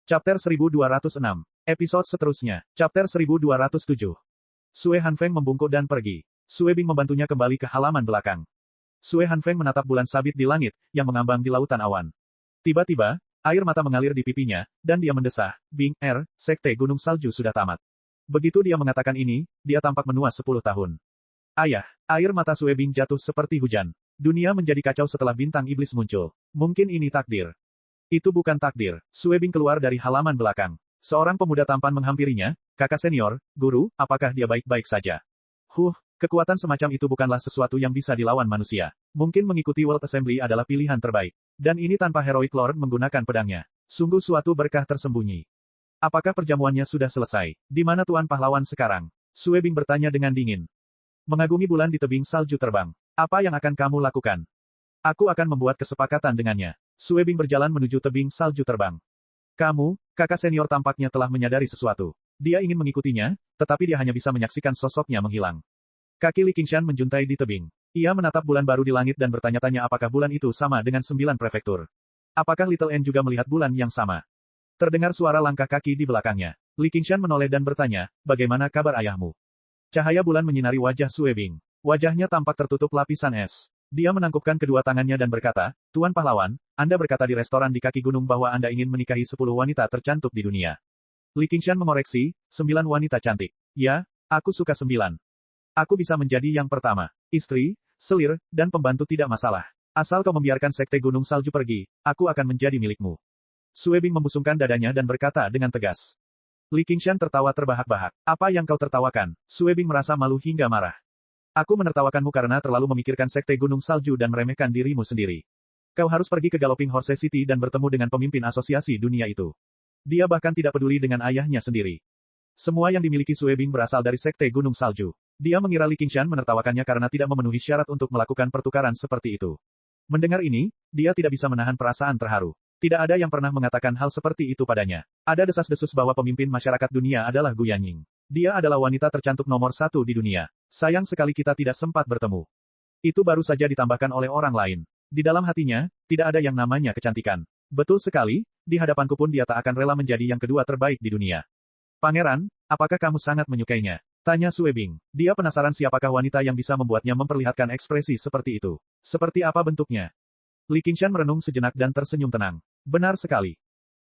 [SPEAKER 1] Chapter 1206. Episode seterusnya. Chapter 1207. Sue Hanfeng membungkuk dan pergi. Sue Bing membantunya kembali ke halaman belakang. Sue Hanfeng menatap bulan sabit di langit, yang mengambang di lautan awan. Tiba-tiba, air mata mengalir di pipinya, dan dia mendesah, Bing, Sekte Gunung Salju sudah tamat. Begitu dia mengatakan ini, dia tampak menua 10 tahun. Ayah, air mata Sue Bing jatuh seperti hujan. Dunia menjadi kacau setelah bintang iblis muncul. Mungkin ini takdir. Itu bukan takdir. Sue Bing keluar dari halaman belakang. Seorang pemuda tampan menghampirinya, kakak senior, guru, apakah dia baik-baik saja? Kekuatan semacam itu bukanlah sesuatu yang bisa dilawan manusia. Mungkin mengikuti World Assembly adalah pilihan terbaik. Dan ini tanpa Heroic Lord menggunakan pedangnya. Sungguh suatu berkah tersembunyi. Apakah perjamuannya sudah selesai? Di mana Tuan Pahlawan sekarang? Sue Bing bertanya dengan dingin. Mengagumi bulan di tebing salju terbang. Apa yang akan kamu lakukan? Aku akan membuat kesepakatan dengannya. Sue Bing berjalan menuju tebing salju terbang. Kamu, kakak senior tampaknya telah menyadari sesuatu. Dia ingin mengikutinya, tetapi dia hanya bisa menyaksikan sosoknya menghilang. Kaki Li Qingshan menjuntai di tebing. Ia menatap bulan baru di langit dan bertanya-tanya apakah bulan itu sama dengan 9 prefektur. Apakah Little N juga melihat bulan yang sama? Terdengar suara langkah kaki di belakangnya. Li Qingshan menoleh dan bertanya, bagaimana kabar ayahmu? Cahaya bulan menyinari wajah Sue Bing. Wajahnya tampak tertutup lapisan es. Dia menangkupkan kedua tangannya dan berkata, Tuan Pahlawan, Anda berkata di restoran di kaki gunung bahwa Anda ingin menikahi 10 wanita tercantik di dunia. Li Qingshan mengoreksi, 9 wanita cantik. Ya, aku suka 9. Aku bisa menjadi yang pertama. Istri, selir, dan pembantu tidak masalah. Asal kau membiarkan Sekte Gunung Salju pergi, aku akan menjadi milikmu. Sue Bing membusungkan dadanya dan berkata dengan tegas. Li Qingshan tertawa terbahak-bahak. Apa yang kau tertawakan? Sue Bing merasa malu hingga marah. Aku menertawakanmu karena terlalu memikirkan Sekte Gunung Salju dan meremehkan dirimu sendiri. Kau harus pergi ke Galloping Horse City dan bertemu dengan pemimpin asosiasi dunia itu. Dia bahkan tidak peduli dengan ayahnya sendiri. Semua yang dimiliki Sue Bing berasal dari Sekte Gunung Salju. Dia mengira Li Qingshan menertawakannya karena tidak memenuhi syarat untuk melakukan pertukaran seperti itu. Mendengar ini, dia tidak bisa menahan perasaan terharu. Tidak ada yang pernah mengatakan hal seperti itu padanya. Ada desas-desus bahwa pemimpin masyarakat dunia adalah Gu Yanying. Dia adalah wanita tercantik nomor 1 di dunia. Sayang sekali kita tidak sempat bertemu. Itu baru saja ditambahkan oleh orang lain. Di dalam hatinya, tidak ada yang namanya kecantikan. Betul sekali, di hadapanku pun dia tak akan rela menjadi yang kedua terbaik di dunia. Pangeran, apakah kamu sangat menyukainya? Tanya Sue Bing. Dia penasaran siapakah wanita yang bisa membuatnya memperlihatkan ekspresi seperti itu. Seperti apa bentuknya? Li Qingshan merenung sejenak dan tersenyum tenang. Benar sekali.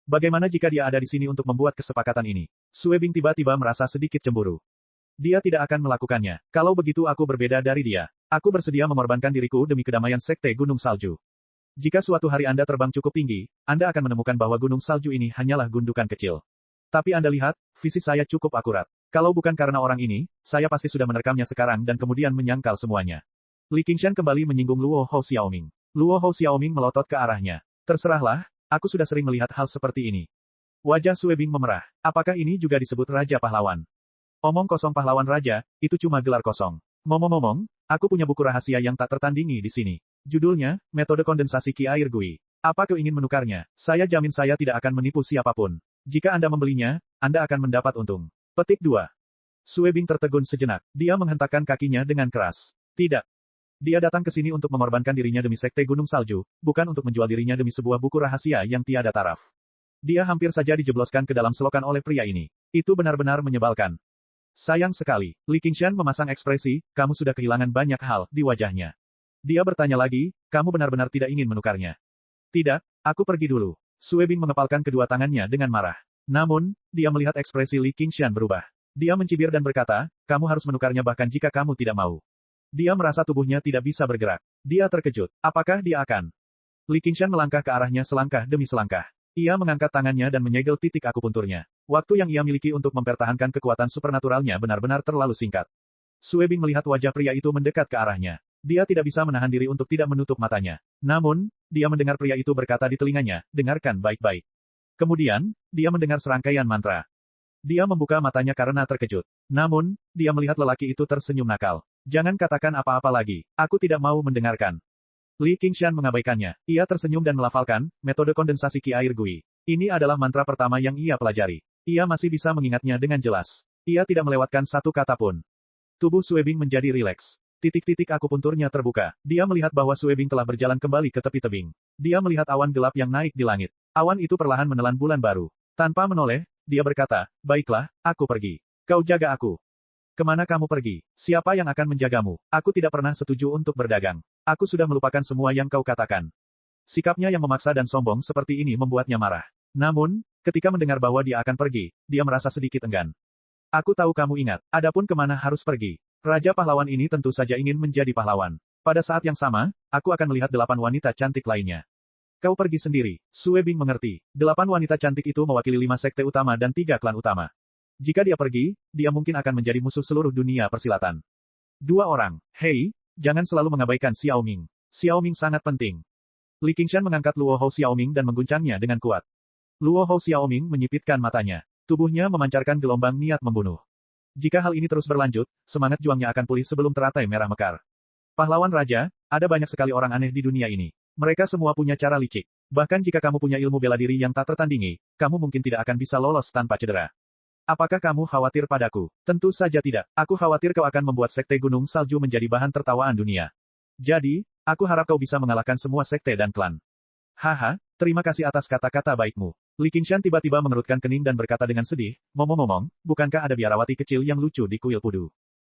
[SPEAKER 1] Bagaimana jika dia ada di sini untuk membuat kesepakatan ini? Sue Bing tiba-tiba merasa sedikit cemburu. Dia tidak akan melakukannya. Kalau begitu aku berbeda dari dia. Aku bersedia mengorbankan diriku demi kedamaian Sekte Gunung Salju. Jika suatu hari Anda terbang cukup tinggi, Anda akan menemukan bahwa Gunung Salju ini hanyalah gundukan kecil. Tapi Anda lihat, visi saya cukup akurat. Kalau bukan karena orang ini, saya pasti sudah menerekamnya sekarang dan kemudian menyangkal semuanya. Li Qingshan kembali menyinggung Luo Hou Xiaoming. Luo Hou Xiaoming melotot ke arahnya. Terserahlah, aku sudah sering melihat hal seperti ini. Wajah Sue Bing memerah. Apakah ini juga disebut Raja Pahlawan? Omong kosong pahlawan raja, itu cuma gelar kosong. Ngomong-ngomong, aku punya buku rahasia yang tak tertandingi di sini. Judulnya, Metode Kondensasi Ki Air Gui. Apa kau ingin menukarnya? Saya jamin saya tidak akan menipu siapapun. Jika Anda membelinya, Anda akan mendapat untung. Petik 2. Sue Bing tertegun sejenak. Dia menghentakkan kakinya dengan keras. Tidak. Dia datang ke sini untuk mengorbankan dirinya demi Sekte Gunung Salju, bukan untuk menjual dirinya demi sebuah buku rahasia yang tiada taraf. Dia hampir saja dijebloskan ke dalam selokan oleh pria ini. Itu benar-benar menyebalkan. Sayang sekali. Li Qingshan memasang ekspresi, kamu sudah kehilangan banyak hal, di wajahnya. Dia bertanya lagi, kamu benar-benar tidak ingin menukarnya? Tidak, aku pergi dulu. Sue Bing mengepalkan kedua tangannya dengan marah. Namun, dia melihat ekspresi Li Qingshan berubah. Dia mencibir dan berkata, kamu harus menukarnya bahkan jika kamu tidak mau. Dia merasa tubuhnya tidak bisa bergerak. Dia terkejut. Apakah dia akan? Li Qingshan melangkah ke arahnya selangkah demi selangkah. Ia mengangkat tangannya dan menyegel titik akupunturnya. Waktu yang ia miliki untuk mempertahankan kekuatan supernaturalnya benar-benar terlalu singkat. Sue Bing melihat wajah pria itu mendekat ke arahnya. Dia tidak bisa menahan diri untuk tidak menutup matanya. Namun, dia mendengar pria itu berkata di telinganya, dengarkan baik-baik. Kemudian, dia mendengar serangkaian mantra. Dia membuka matanya karena terkejut. Namun, dia melihat lelaki itu tersenyum nakal. Jangan katakan apa-apa lagi. Aku tidak mau mendengarkan. Li Qingshan mengabaikannya. Ia tersenyum dan melafalkan, metode kondensasi Ki Air Gui. Ini adalah mantra pertama yang ia pelajari. Ia masih bisa mengingatnya dengan jelas. Ia tidak melewatkan satu kata pun. Tubuh Sue Bing menjadi rileks. Titik-titik akupunturnya terbuka. Dia melihat bahwa Sue Bing telah berjalan kembali ke tepi tebing. Dia melihat awan gelap yang naik di langit. Awan itu perlahan menelan bulan baru. Tanpa menoleh, dia berkata, baiklah, aku pergi. Kau jaga aku. Kemana kamu pergi? Siapa yang akan menjagamu? Aku tidak pernah setuju untuk berdagang. Aku sudah melupakan semua yang kau katakan. Sikapnya yang memaksa dan sombong seperti ini membuatnya marah. Namun, ketika mendengar bahwa dia akan pergi, dia merasa sedikit enggan. Aku tahu kamu ingat, adapun kemana harus pergi. Raja pahlawan ini tentu saja ingin menjadi pahlawan. Pada saat yang sama, aku akan melihat 8 wanita cantik lainnya. Kau pergi sendiri. Sue Bing mengerti. 8 wanita cantik itu mewakili 5 sekte utama dan 3 klan utama. Jika dia pergi, dia mungkin akan menjadi musuh seluruh dunia persilatan. 2 orang. Hei, jangan selalu mengabaikan Xiao Ming. Xiao Ming sangat penting. Li Qingshan mengangkat Luo Hou Xiao Ming dan mengguncangnya dengan kuat. Luo Hou Xiao Ming menyipitkan matanya. Tubuhnya memancarkan gelombang niat membunuh. Jika hal ini terus berlanjut, semangat juangnya akan pulih sebelum teratai merah mekar. Pahlawan raja, ada banyak sekali orang aneh di dunia ini. Mereka semua punya cara licik. Bahkan jika kamu punya ilmu bela diri yang tak tertandingi, kamu mungkin tidak akan bisa lolos tanpa cedera. Apakah kamu khawatir padaku? Tentu saja tidak. Aku khawatir kau akan membuat sekte Gunung Salju menjadi bahan tertawaan dunia. Jadi, aku harap kau bisa mengalahkan semua sekte dan klan. Haha, terima kasih atas kata-kata baikmu. Li Qingshan tiba-tiba mengerutkan kening dan berkata dengan sedih, ngomong-ngomong, bukankah ada biarawati kecil yang lucu di kuil Pudu?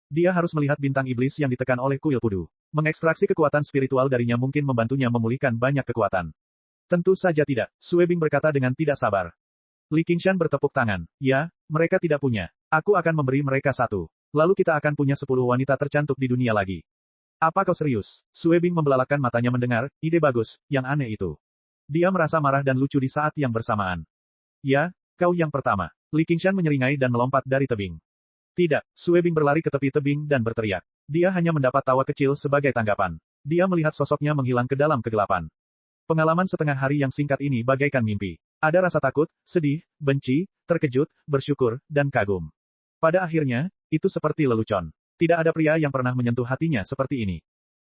[SPEAKER 1] Dia harus melihat bintang iblis yang ditekan oleh kuil Pudu. Mengekstraksi kekuatan spiritual darinya mungkin membantunya memulihkan banyak kekuatan. Tentu saja tidak, Sue Bing berkata dengan tidak sabar. Li Qingshan bertepuk tangan. Ya, mereka tidak punya. Aku akan memberi mereka 1. Lalu kita akan punya 10 wanita tercantik di dunia lagi. Apa kau serius? Sue Bing membelalakan matanya mendengar, ide bagus, yang aneh itu. Dia merasa marah dan lucu di saat yang bersamaan. Ya, kau yang pertama. Li Qingshan menyeringai dan melompat dari tebing. Tidak, Sue Bing berlari ke tepi tebing dan berteriak. Dia hanya mendapat tawa kecil sebagai tanggapan. Dia melihat sosoknya menghilang ke dalam kegelapan. Pengalaman setengah hari yang singkat ini bagaikan mimpi. Ada rasa takut, sedih, benci, terkejut, bersyukur, dan kagum. Pada akhirnya, itu seperti lelucon. Tidak ada pria yang pernah menyentuh hatinya seperti ini.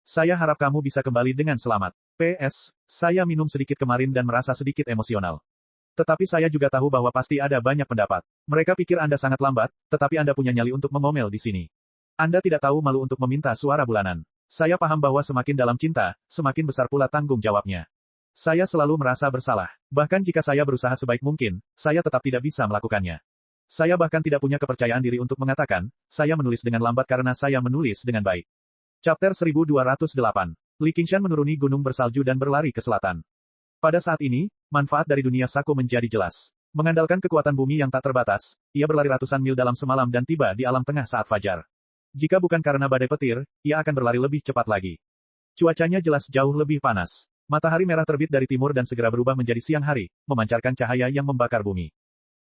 [SPEAKER 1] Saya harap kamu bisa kembali dengan selamat. PS, saya minum sedikit kemarin dan merasa sedikit emosional. Tetapi saya juga tahu bahwa pasti ada banyak pendapat. Mereka pikir Anda sangat lambat, tetapi Anda punya nyali untuk mengomel di sini. Anda tidak tahu malu untuk meminta suara bulanan. Saya paham bahwa semakin dalam cinta, semakin besar pula tanggung jawabnya. Saya selalu merasa bersalah. Bahkan jika saya berusaha sebaik mungkin, saya tetap tidak bisa melakukannya. Saya bahkan tidak punya kepercayaan diri untuk mengatakan, saya menulis dengan lambat karena saya menulis dengan baik. Chapter 1208. Li Qingshan menuruni gunung bersalju dan berlari ke selatan. Pada saat ini, manfaat dari dunia Saku menjadi jelas. Mengandalkan kekuatan bumi yang tak terbatas, ia berlari ratusan mil dalam semalam dan tiba di alam tengah saat fajar. Jika bukan karena badai petir, ia akan berlari lebih cepat lagi. Cuacanya jelas jauh lebih panas. Matahari merah terbit dari timur dan segera berubah menjadi siang hari, memancarkan cahaya yang membakar bumi.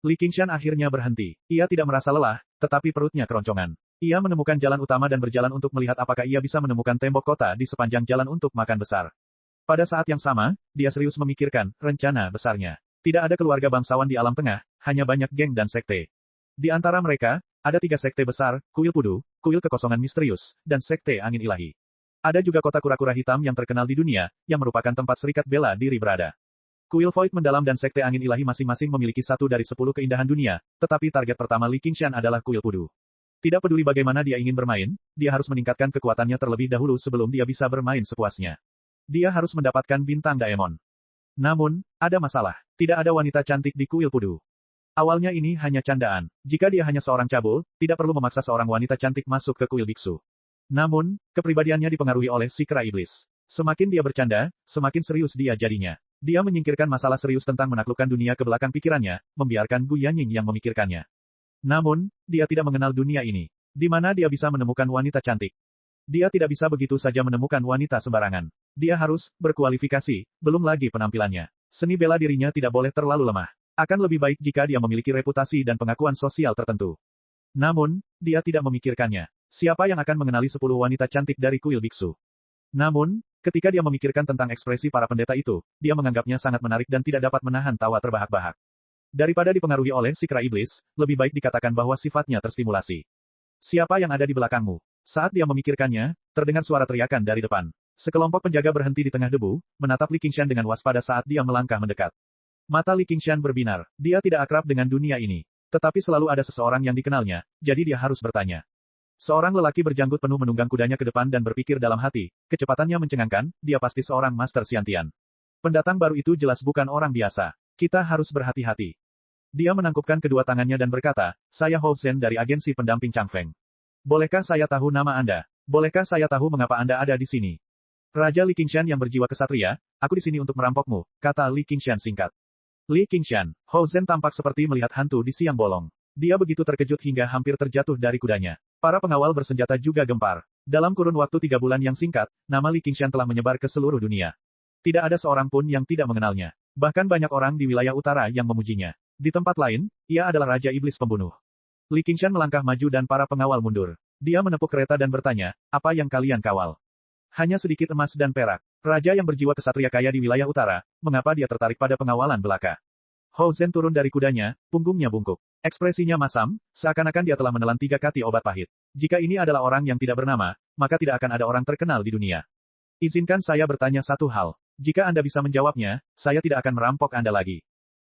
[SPEAKER 1] Li Qingshan akhirnya berhenti. Ia tidak merasa lelah, tetapi perutnya keroncongan. Ia menemukan jalan utama dan berjalan untuk melihat apakah ia bisa menemukan tembok kota di sepanjang jalan untuk makan besar. Pada saat yang sama, dia serius memikirkan rencana besarnya. Tidak ada keluarga bangsawan di alam tengah, hanya banyak geng dan sekte. Di antara mereka, ada 3 sekte besar, Kuil Pudu, Kuil Kekosongan Misterius, dan Sekte Angin Ilahi. Ada juga kota kura-kura hitam yang terkenal di dunia, yang merupakan tempat serikat bela diri berada. Kuil Void Mendalam dan Sekte Angin Ilahi masing-masing memiliki 1 dari 10 keindahan dunia, tetapi target pertama Li Qingshan adalah Kuil Pudu. Tidak peduli bagaimana dia ingin bermain, dia harus meningkatkan kekuatannya terlebih dahulu sebelum dia bisa bermain sepuasnya. Dia harus mendapatkan bintang Daemon. Namun, ada masalah. Tidak ada wanita cantik di Kuil Pudu. Awalnya ini hanya candaan. Jika dia hanya seorang cabul, tidak perlu memaksa seorang wanita cantik masuk ke kuil biksu. Namun, kepribadiannya dipengaruhi oleh si kera iblis. Semakin dia bercanda, semakin serius dia jadinya. Dia menyingkirkan masalah serius tentang menaklukkan dunia ke belakang pikirannya, membiarkan Gu Yanying yang memikirkannya. Namun, dia tidak mengenal dunia ini. Di mana dia bisa menemukan wanita cantik. Dia tidak bisa begitu saja menemukan wanita sembarangan. Dia harus berkualifikasi, belum lagi penampilannya. Seni bela dirinya tidak boleh terlalu lemah. Akan lebih baik jika dia memiliki reputasi dan pengakuan sosial tertentu. Namun, dia tidak memikirkannya. Siapa yang akan mengenali 10 wanita cantik dari kuil biksu? Namun, ketika dia memikirkan tentang ekspresi para pendeta itu, dia menganggapnya sangat menarik dan tidak dapat menahan tawa terbahak-bahak. Daripada dipengaruhi oleh si kera iblis, lebih baik dikatakan bahwa sifatnya terstimulasi. Siapa yang ada di belakangmu? Saat dia memikirkannya, terdengar suara teriakan dari depan. Sekelompok penjaga berhenti di tengah debu, menatap Li Qingshan dengan waspada saat dia melangkah mendekat. Mata Li Qingshan berbinar. Dia tidak akrab dengan dunia ini. Tetapi selalu ada seseorang yang dikenalnya, jadi dia harus bertanya. Seorang lelaki berjanggut penuh menunggang kudanya ke depan dan berpikir dalam hati, kecepatannya mencengangkan, dia pasti seorang master Xiantian. Pendatang baru itu jelas bukan orang biasa. Kita harus berhati-hati. Dia menangkupkan kedua tangannya dan berkata, saya Hou Zhen dari agensi pendamping Changfeng. Bolehkah saya tahu nama Anda? Bolehkah saya tahu mengapa Anda ada di sini? Raja Li Qingshan yang berjiwa kesatria, aku di sini untuk merampokmu, kata Li Qingshan singkat. Li Qingshan, Hou Zhen tampak seperti melihat hantu di siang bolong. Dia begitu terkejut hingga hampir terjatuh dari kudanya. Para pengawal bersenjata juga gempar. Dalam kurun waktu 3 bulan yang singkat, nama Li Qingshan telah menyebar ke seluruh dunia. Tidak ada seorang pun yang tidak mengenalnya. Bahkan banyak orang di wilayah utara yang memujinya. Di tempat lain, ia adalah Raja Iblis Pembunuh. Li Qingshan melangkah maju dan para pengawal mundur. Dia menepuk kereta dan bertanya, apa yang kalian kawal? Hanya sedikit emas dan perak. Raja yang berjiwa kesatria kaya di wilayah utara, mengapa dia tertarik pada pengawalan belaka? Hou Zhen turun dari kudanya, punggungnya bungkuk. Ekspresinya masam, seakan-akan dia telah menelan 3 kati obat pahit. Jika ini adalah orang yang tidak bernama, maka tidak akan ada orang terkenal di dunia. Izinkan saya bertanya satu hal. Jika Anda bisa menjawabnya, saya tidak akan merampok Anda lagi.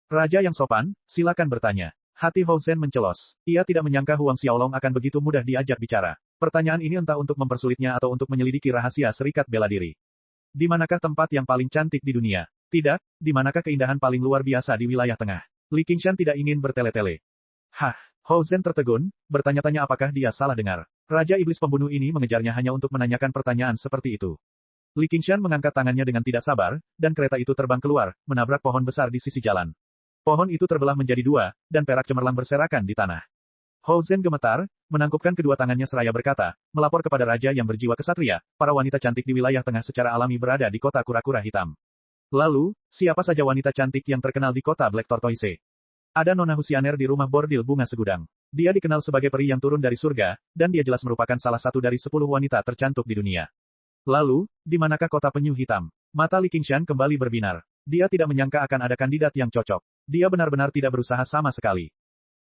[SPEAKER 1] Raja yang sopan, silakan bertanya. Hati Hou Zhen mencelos. Ia tidak menyangka Huang Xiaolong akan begitu mudah diajak bicara. Pertanyaan ini entah untuk mempersulitnya atau untuk menyelidiki rahasia serikat bela diri. Di manakah tempat yang paling cantik di dunia? Tidak, di manakah keindahan paling luar biasa di wilayah tengah? Li Qingshan tidak ingin bertele-tele. Hah, Hou Zhen tertegun, bertanya-tanya apakah dia salah dengar. Raja Iblis Pembunuh ini mengejarnya hanya untuk menanyakan pertanyaan seperti itu. Li Qingshan mengangkat tangannya dengan tidak sabar, dan kereta itu terbang keluar, menabrak pohon besar di sisi jalan. Pohon itu terbelah menjadi 2, dan perak cemerlang berserakan di tanah. Hou Zhen gemetar, menangkupkan kedua tangannya seraya berkata, melapor kepada raja yang berjiwa kesatria, para wanita cantik di wilayah tengah secara alami berada di kota kura-kura hitam. Lalu, siapa saja wanita cantik yang terkenal di kota Black Tortoise? Ada Nona Husianer di rumah bordil bunga segudang. Dia dikenal sebagai peri yang turun dari surga, dan dia jelas merupakan salah satu dari 10 wanita tercantik di dunia. Lalu, di manakah kota penyu hitam? Mata Li Qingshan kembali berbinar. Dia tidak menyangka akan ada kandidat yang cocok. Dia benar-benar tidak berusaha sama sekali.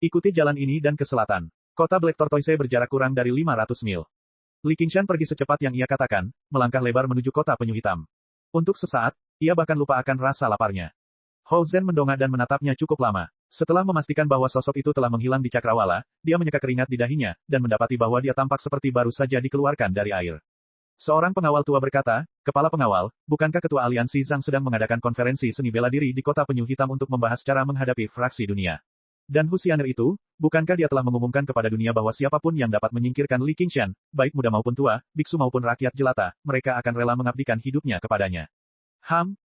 [SPEAKER 1] Ikuti jalan ini dan ke selatan. Kota Black Tortoise berjarak kurang dari 500 mil. Li Qingshan pergi secepat yang ia katakan, melangkah lebar menuju kota penyu hitam. Untuk sesaat, ia bahkan lupa akan rasa laparnya. Hou Zhen mendongak dan menatapnya cukup lama. Setelah memastikan bahwa sosok itu telah menghilang di cakrawala, dia menyeka keringat di dahinya, dan mendapati bahwa dia tampak seperti baru saja dikeluarkan dari air. Seorang pengawal tua berkata, Kepala Pengawal, bukankah Ketua Aliansi Zhang sedang mengadakan konferensi seni bela diri di kota penyu hitam untuk membahas cara menghadapi fraksi dunia? Dan Husianer itu, bukankah dia telah mengumumkan kepada dunia bahwa siapapun yang dapat menyingkirkan Li Qingshan, baik muda maupun tua, biksu maupun rakyat jelata, mereka akan rela mengabdikan hidupnya kepadanya.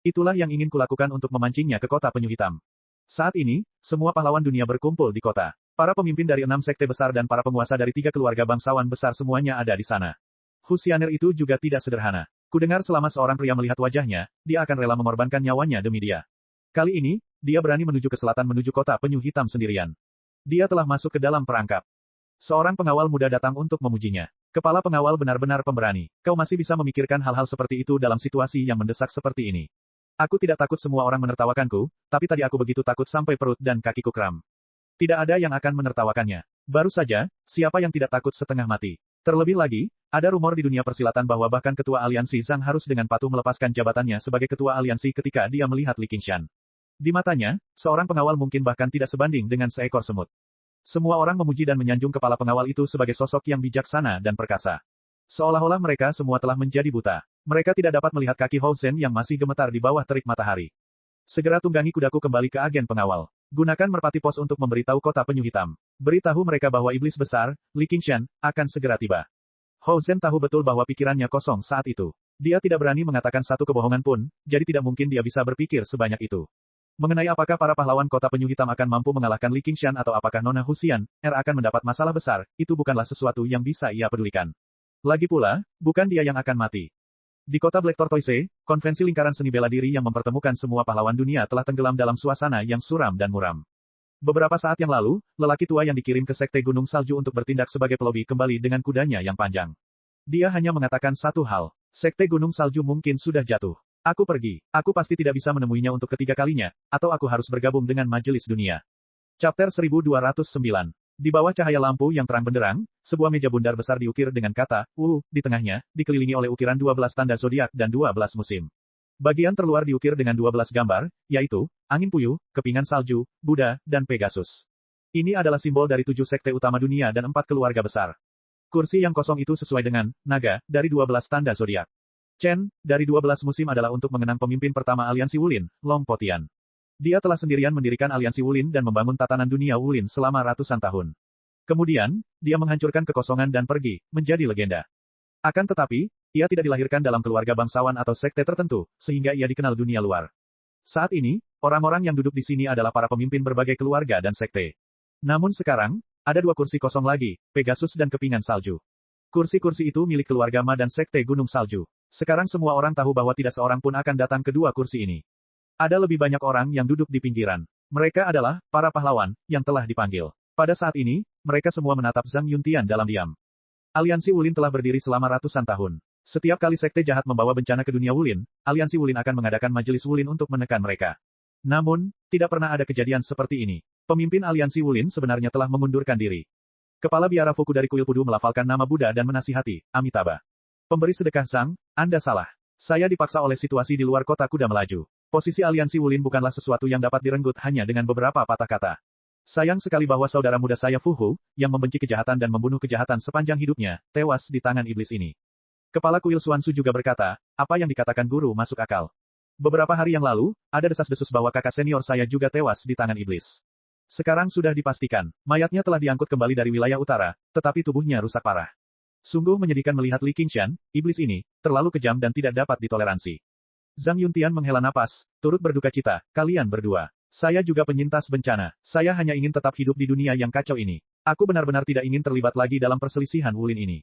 [SPEAKER 1] Itulah yang ingin kulakukan untuk memancingnya ke kota penyu hitam. Saat ini, semua pahlawan dunia berkumpul di kota. Para pemimpin dari 6 sekte besar dan para penguasa dari 3 keluarga bangsawan besar semuanya ada di sana. Husianer itu juga tidak sederhana. Kudengar selama seorang pria melihat wajahnya, dia akan rela mengorbankan nyawanya demi dia. Kali ini, dia berani menuju ke selatan menuju kota penyu hitam sendirian. Dia telah masuk ke dalam perangkap. Seorang pengawal muda datang untuk memujinya. Kepala pengawal benar-benar pemberani. Kau masih bisa memikirkan hal-hal seperti itu dalam situasi yang mendesak seperti ini. Aku tidak takut semua orang menertawakanku, tapi tadi aku begitu takut sampai perut dan kakiku kram. Tidak ada yang akan menertawakannya. Baru saja, siapa yang tidak takut setengah mati? Terlebih lagi, ada rumor di dunia persilatan bahwa bahkan Ketua Aliansi Zhang harus dengan patuh melepaskan jabatannya sebagai Ketua Aliansi ketika dia melihat Li Qingshan. Di matanya, seorang pengawal mungkin bahkan tidak sebanding dengan seekor semut. Semua orang memuji dan menyanjung kepala pengawal itu sebagai sosok yang bijaksana dan perkasa. Seolah-olah mereka semua telah menjadi buta. Mereka tidak dapat melihat kaki Hou Zhen yang masih gemetar di bawah terik matahari. Segera tunggangi kudaku kembali ke agen pengawal. Gunakan merpati pos untuk memberitahu kota penyu hitam. Beritahu mereka bahwa iblis besar, Li Qingshan, akan segera tiba. Hou Zhen tahu betul bahwa pikirannya kosong saat itu. Dia tidak berani mengatakan satu kebohongan pun, jadi tidak mungkin dia bisa berpikir sebanyak itu. Mengenai apakah para pahlawan kota penyu hitam akan mampu mengalahkan Li Qingshan atau apakah Nona Husian, akan mendapat masalah besar, itu bukanlah sesuatu yang bisa ia pedulikan. Lagi pula, bukan dia yang akan mati. Di kota Black Tortoise, konvensi lingkaran seni bela diri yang mempertemukan semua pahlawan dunia telah tenggelam dalam suasana yang suram dan muram. Beberapa saat yang lalu, lelaki tua yang dikirim ke Sekte Gunung Salju untuk bertindak sebagai pelobi kembali dengan kudanya yang panjang. Dia hanya mengatakan satu hal, Sekte Gunung Salju mungkin sudah jatuh. Aku pergi, aku pasti tidak bisa menemuinya untuk ketiga kalinya, atau aku harus bergabung dengan Majelis Dunia. Chapter 1209. Di bawah cahaya lampu yang terang benderang, sebuah meja bundar besar diukir dengan kata, di tengahnya, dikelilingi oleh ukiran 12 tanda zodiak dan 12 musim. Bagian terluar diukir dengan 12 gambar, yaitu, angin puyuh, kepingan salju, Buddha, dan Pegasus. Ini adalah simbol dari 7 sekte utama dunia dan 4 keluarga besar. Kursi yang kosong itu sesuai dengan, naga, dari 12 tanda zodiak. Chen, dari 12 musim adalah untuk mengenang pemimpin pertama aliansi Wulin, Long Po Tian. Dia telah sendirian mendirikan aliansi Wulin dan membangun tatanan dunia Wulin selama ratusan tahun. Kemudian, dia menghancurkan kekosongan dan pergi, menjadi legenda. Akan tetapi, ia tidak dilahirkan dalam keluarga bangsawan atau sekte tertentu, sehingga ia dikenal dunia luar. Saat ini, orang-orang yang duduk di sini adalah para pemimpin berbagai keluarga dan sekte. Namun sekarang, ada 2 kursi kosong lagi, Pegasus dan Kepingan Salju. Kursi-kursi itu milik keluarga Ma dan sekte Gunung Salju. Sekarang semua orang tahu bahwa tidak seorang pun akan datang ke 2 kursi ini. Ada lebih banyak orang yang duduk di pinggiran. Mereka adalah para pahlawan yang telah dipanggil. Pada saat ini, mereka semua menatap Zhang Yuntian dalam diam. Aliansi Wulin telah berdiri selama ratusan tahun. Setiap kali sekte jahat membawa bencana ke dunia Wulin, aliansi Wulin akan mengadakan majelis Wulin untuk menekan mereka. Namun, tidak pernah ada kejadian seperti ini. Pemimpin aliansi Wulin sebenarnya telah mengundurkan diri. Kepala biara Fuku dari kuil Pudu melafalkan nama Buddha dan menasihati, Amitabha. Pemberi sedekah Zhang, Anda salah. Saya dipaksa oleh situasi di luar kota kuda melaju. Posisi aliansi Wulin bukanlah sesuatu yang dapat direnggut hanya dengan beberapa patah kata. Sayang sekali bahwa saudara muda saya Fu Hu, yang membenci kejahatan dan membunuh kejahatan sepanjang hidupnya, tewas di tangan iblis ini. Kepala kuil Xuanzu juga berkata, apa yang dikatakan guru masuk akal. Beberapa hari yang lalu, ada desas-desus bahwa kakak senior saya juga tewas di tangan iblis. Sekarang sudah dipastikan, mayatnya telah diangkut kembali dari wilayah utara, tetapi tubuhnya rusak parah. Sungguh menyedihkan melihat Li Qingshan, iblis ini, terlalu kejam dan tidak dapat ditoleransi. Zhang Yuntian menghela napas, turut berduka cita, kalian berdua. Saya juga penyintas bencana, saya hanya ingin tetap hidup di dunia yang kacau ini. Aku benar-benar tidak ingin terlibat lagi dalam perselisihan Wulin ini.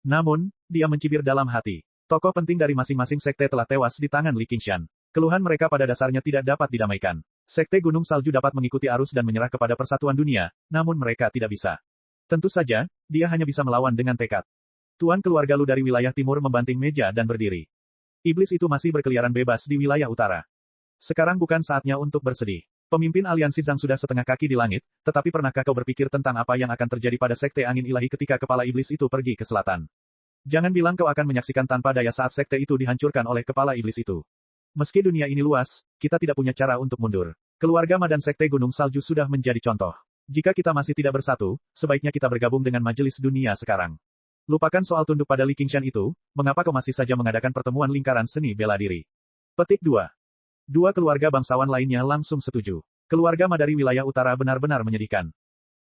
[SPEAKER 1] Namun, dia mencibir dalam hati. Tokoh penting dari masing-masing sekte telah tewas di tangan Li Qingshan. Keluhan mereka pada dasarnya tidak dapat didamaikan. Sekte Gunung Salju dapat mengikuti arus dan menyerah kepada persatuan dunia, namun mereka tidak bisa. Tentu saja, dia hanya bisa melawan dengan tekad. Tuan keluarga Lu dari wilayah timur membanting meja dan berdiri. Iblis itu masih berkeliaran bebas di wilayah utara. Sekarang bukan saatnya untuk bersedih. Pemimpin aliansi Zhang sudah setengah kaki di langit, tetapi pernahkah kau berpikir tentang apa yang akan terjadi pada sekte angin ilahi ketika kepala iblis itu pergi ke selatan? Jangan bilang kau akan menyaksikan tanpa daya saat sekte itu dihancurkan oleh kepala iblis itu. Meski dunia ini luas, kita tidak punya cara untuk mundur. Keluarga Ma dan sekte Gunung Salju sudah menjadi contoh. Jika kita masih tidak bersatu, sebaiknya kita bergabung dengan majelis dunia sekarang. Lupakan soal tunduk pada Li Qingshan itu, mengapa kau masih saja mengadakan pertemuan lingkaran seni bela diri? Petik 2. 2 keluarga bangsawan lainnya langsung setuju. Keluarga Ma dari wilayah utara benar-benar menyedihkan.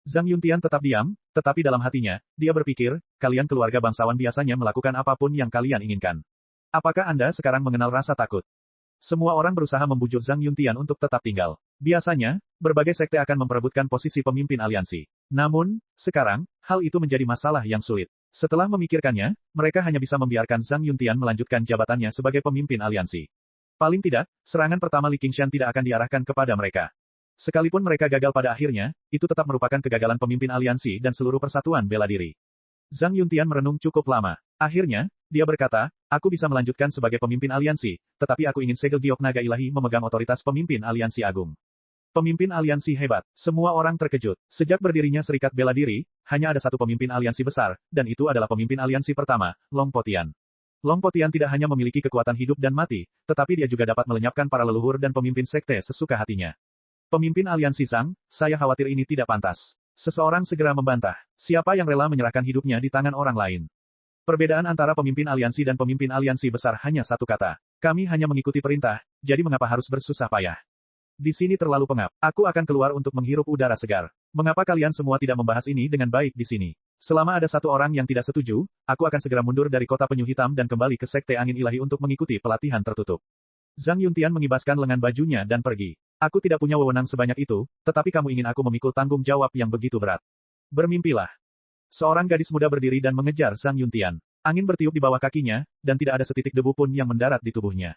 [SPEAKER 1] Zhang Yuntian tetap diam, tetapi dalam hatinya, dia berpikir, kalian keluarga bangsawan biasanya melakukan apapun yang kalian inginkan. Apakah Anda sekarang mengenal rasa takut? Semua orang berusaha membujuk Zhang Yuntian untuk tetap tinggal. Biasanya, berbagai sekte akan memperebutkan posisi pemimpin aliansi. Namun, sekarang, hal itu menjadi masalah yang sulit. Setelah memikirkannya, mereka hanya bisa membiarkan Zhang Yuntian melanjutkan jabatannya sebagai pemimpin aliansi. Paling tidak, serangan pertama Li Qingshan tidak akan diarahkan kepada mereka. Sekalipun mereka gagal pada akhirnya, itu tetap merupakan kegagalan pemimpin aliansi dan seluruh persatuan bela diri. Zhang Yuntian merenung cukup lama. Akhirnya, dia berkata, aku bisa melanjutkan sebagai pemimpin aliansi, tetapi aku ingin segel giok naga ilahi memegang otoritas pemimpin aliansi agung. Pemimpin aliansi hebat. Semua orang terkejut. Sejak berdirinya Serikat Bela Diri, hanya ada satu pemimpin aliansi besar, dan itu adalah pemimpin aliansi pertama, Long Po Tian. Long Po Tian tidak hanya memiliki kekuatan hidup dan mati, tetapi dia juga dapat melenyapkan para leluhur dan pemimpin sekte sesuka hatinya. Pemimpin aliansi Zhang, saya khawatir ini tidak pantas. Seseorang segera membantah. Siapa yang rela menyerahkan hidupnya di tangan orang lain? Perbedaan antara pemimpin aliansi dan pemimpin aliansi besar hanya satu kata. Kami hanya mengikuti perintah, jadi mengapa harus bersusah payah? Di sini terlalu pengap. Aku akan keluar untuk menghirup udara segar. Mengapa kalian semua tidak membahas ini dengan baik di sini? Selama ada satu orang yang tidak setuju, aku akan segera mundur dari kota penyu hitam dan kembali ke sekte angin ilahi untuk mengikuti pelatihan tertutup. Zhang Yuntian mengibaskan lengan bajunya dan pergi. Aku tidak punya wewenang sebanyak itu, tetapi kamu ingin aku memikul tanggung jawab yang begitu berat. Bermimpilah. Seorang gadis muda berdiri dan mengejar Zhang Yuntian. Angin bertiup di bawah kakinya, dan tidak ada setitik debu pun yang mendarat di tubuhnya.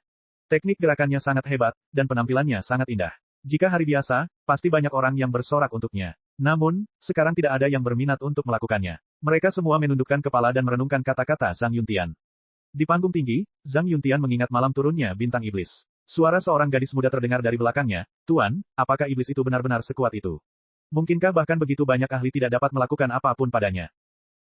[SPEAKER 1] Teknik gerakannya sangat hebat, dan penampilannya sangat indah. Jika hari biasa, pasti banyak orang yang bersorak untuknya. Namun, sekarang tidak ada yang berminat untuk melakukannya. Mereka semua menundukkan kepala dan merenungkan kata-kata Zhang Yuntian. Di panggung tinggi, Zhang Yuntian mengingat malam turunnya bintang iblis. Suara seorang gadis muda terdengar dari belakangnya, Tuan, apakah iblis itu benar-benar sekuat itu? Mungkinkah bahkan begitu banyak ahli tidak dapat melakukan apapun padanya?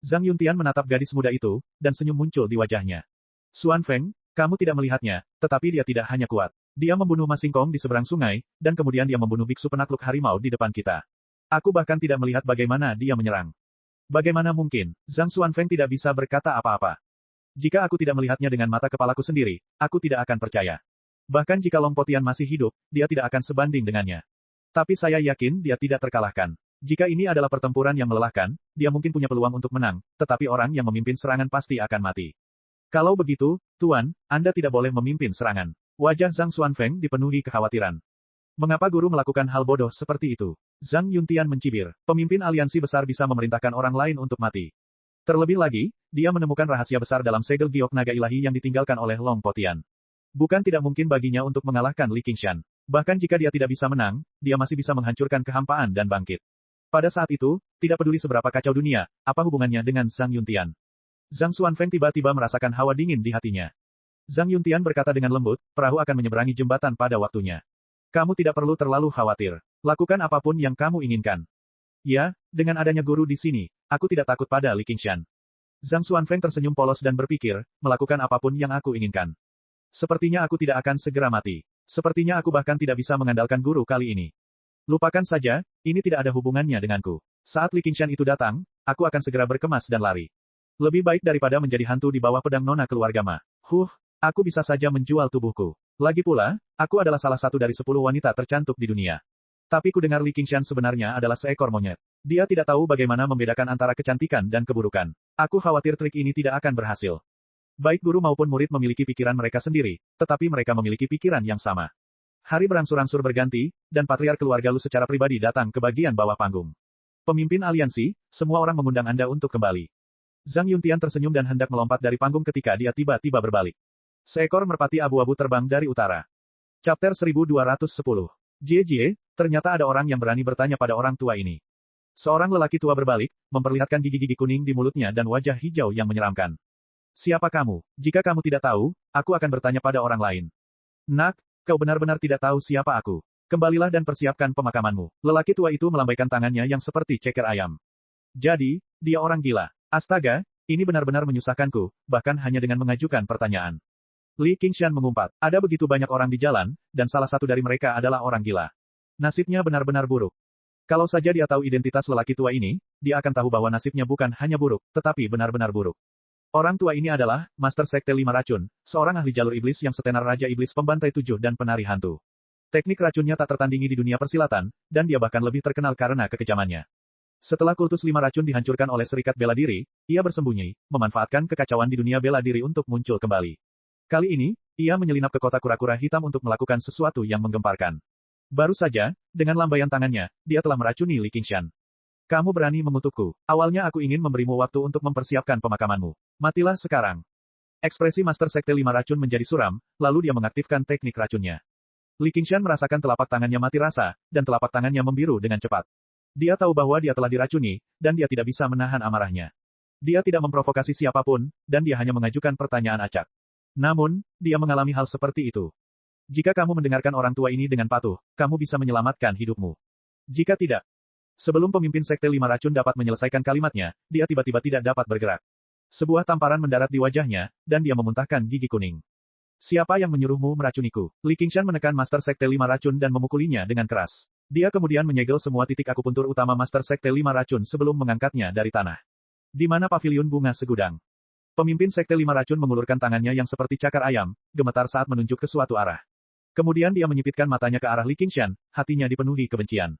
[SPEAKER 1] Zhang Yuntian menatap gadis muda itu, dan senyum muncul di wajahnya. Xuan Feng, kamu tidak melihatnya, tetapi dia tidak hanya kuat. Dia membunuh Ma Xingkong di seberang sungai, dan kemudian dia membunuh biksu penakluk harimau di depan kita. Aku bahkan tidak melihat bagaimana dia menyerang. Bagaimana mungkin, Zhang Xuanfeng tidak bisa berkata apa-apa. Jika aku tidak melihatnya dengan mata kepalaku sendiri, aku tidak akan percaya. Bahkan jika Long Po Tian masih hidup, dia tidak akan sebanding dengannya. Tapi saya yakin dia tidak terkalahkan. Jika ini adalah pertempuran yang melelahkan, dia mungkin punya peluang untuk menang, tetapi orang yang memimpin serangan pasti akan mati. Kalau begitu, Tuan, Anda tidak boleh memimpin serangan. Wajah Zhang Xuanfeng dipenuhi kekhawatiran. Mengapa guru melakukan hal bodoh seperti itu? Zhang Yuntian mencibir. Pemimpin aliansi besar bisa memerintahkan orang lain untuk mati. Terlebih lagi, dia menemukan rahasia besar dalam segel giok naga ilahi yang ditinggalkan oleh Long Po Tian. Bukan tidak mungkin baginya untuk mengalahkan Li Qingshan. Bahkan jika dia tidak bisa menang, dia masih bisa menghancurkan kehampaan dan bangkit. Pada saat itu, tidak peduli seberapa kacau dunia, apa hubungannya dengan Zhang Yuntian. Zhang Xuanfeng tiba-tiba merasakan hawa dingin di hatinya. Zhang Yuntian berkata dengan lembut, perahu akan menyeberangi jembatan pada waktunya. Kamu tidak perlu terlalu khawatir. Lakukan apapun yang kamu inginkan. Ya, dengan adanya guru di sini, aku tidak takut pada Li Qingshan. Zhang Xuanfeng tersenyum polos dan berpikir, melakukan apapun yang aku inginkan. Sepertinya aku tidak akan segera mati. Sepertinya aku bahkan tidak bisa mengandalkan guru kali ini. Lupakan saja, ini tidak ada hubungannya denganku. Saat Li Qingshan itu datang, aku akan segera berkemas dan lari. Lebih baik daripada menjadi hantu di bawah pedang nona keluarga Ma. Aku bisa saja menjual tubuhku. Lagi pula, aku adalah salah satu dari 10 wanita tercantik di dunia. Tapi ku dengar Li Qingshan sebenarnya adalah seekor monyet. Dia tidak tahu bagaimana membedakan antara kecantikan dan keburukan. Aku khawatir trik ini tidak akan berhasil. Baik guru maupun murid memiliki pikiran mereka sendiri, tetapi mereka memiliki pikiran yang sama. Hari berangsur-angsur berganti, dan patriark keluarga Lu secara pribadi datang ke bagian bawah panggung. Pemimpin aliansi, semua orang mengundang Anda untuk kembali. Zhang Yuntian tersenyum dan hendak melompat dari panggung ketika dia tiba-tiba berbalik. Seekor merpati abu-abu terbang dari utara. Chapter 1210. Jie, ternyata ada orang yang berani bertanya pada orang tua ini. Seorang lelaki tua berbalik, memperlihatkan gigi-gigi kuning di mulutnya dan wajah hijau yang menyeramkan. Siapa kamu? Jika kamu tidak tahu, aku akan bertanya pada orang lain. Nak, kau benar-benar tidak tahu siapa aku. Kembalilah dan persiapkan pemakamanmu. Lelaki tua itu melambaikan tangannya yang seperti ceker ayam. Jadi, dia orang gila. Astaga, ini benar-benar menyusahkanku, bahkan hanya dengan mengajukan pertanyaan. Li Qingshan mengumpat. Ada begitu banyak orang di jalan, dan salah satu dari mereka adalah orang gila. Nasibnya benar-benar buruk. Kalau saja dia tahu identitas lelaki tua ini, dia akan tahu bahwa nasibnya bukan hanya buruk, tetapi benar-benar buruk. Orang tua ini adalah Master Sekte 5 Racun, seorang ahli jalur iblis yang setenar Raja Iblis Pembantai 7 dan penari hantu. Teknik racunnya tak tertandingi di dunia persilatan, dan dia bahkan lebih terkenal karena kekejamannya. Setelah kultus 5 racun dihancurkan oleh Serikat Bela Diri, ia bersembunyi, memanfaatkan kekacauan di dunia bela diri untuk muncul kembali. Kali ini, ia menyelinap ke kota kura-kura hitam untuk melakukan sesuatu yang menggemparkan. Baru saja, dengan lambaian tangannya, dia telah meracuni Li Qingshan. Kamu berani mengutukku. Awalnya aku ingin memberimu waktu untuk mempersiapkan pemakamanmu. Matilah sekarang. Ekspresi Master Sekte 5 Racun menjadi suram, lalu dia mengaktifkan teknik racunnya. Li Qingshan merasakan telapak tangannya mati rasa, dan telapak tangannya membiru dengan cepat. Dia tahu bahwa dia telah diracuni, dan dia tidak bisa menahan amarahnya. Dia tidak memprovokasi siapapun, dan dia hanya mengajukan pertanyaan acak. Namun, dia mengalami hal seperti itu. Jika kamu mendengarkan orang tua ini dengan patuh, kamu bisa menyelamatkan hidupmu. Jika tidak, sebelum pemimpin Sekte 5 Racun dapat menyelesaikan kalimatnya, dia tiba-tiba tidak dapat bergerak. Sebuah tamparan mendarat di wajahnya, dan dia memuntahkan gigi kuning. Siapa yang menyuruhmu meracuniku? Li Qingshan menekan Master Sekte 5 Racun dan memukulinya dengan keras. Dia kemudian menyegel semua titik akupuntur utama Master Sekte 5 Racun sebelum mengangkatnya dari tanah. Di mana paviliun bunga segudang? Pemimpin Sekte 5 Racun mengulurkan tangannya yang seperti cakar ayam, gemetar saat menunjuk ke suatu arah. Kemudian dia menyipitkan matanya ke arah Li Qingshan, hatinya dipenuhi kebencian.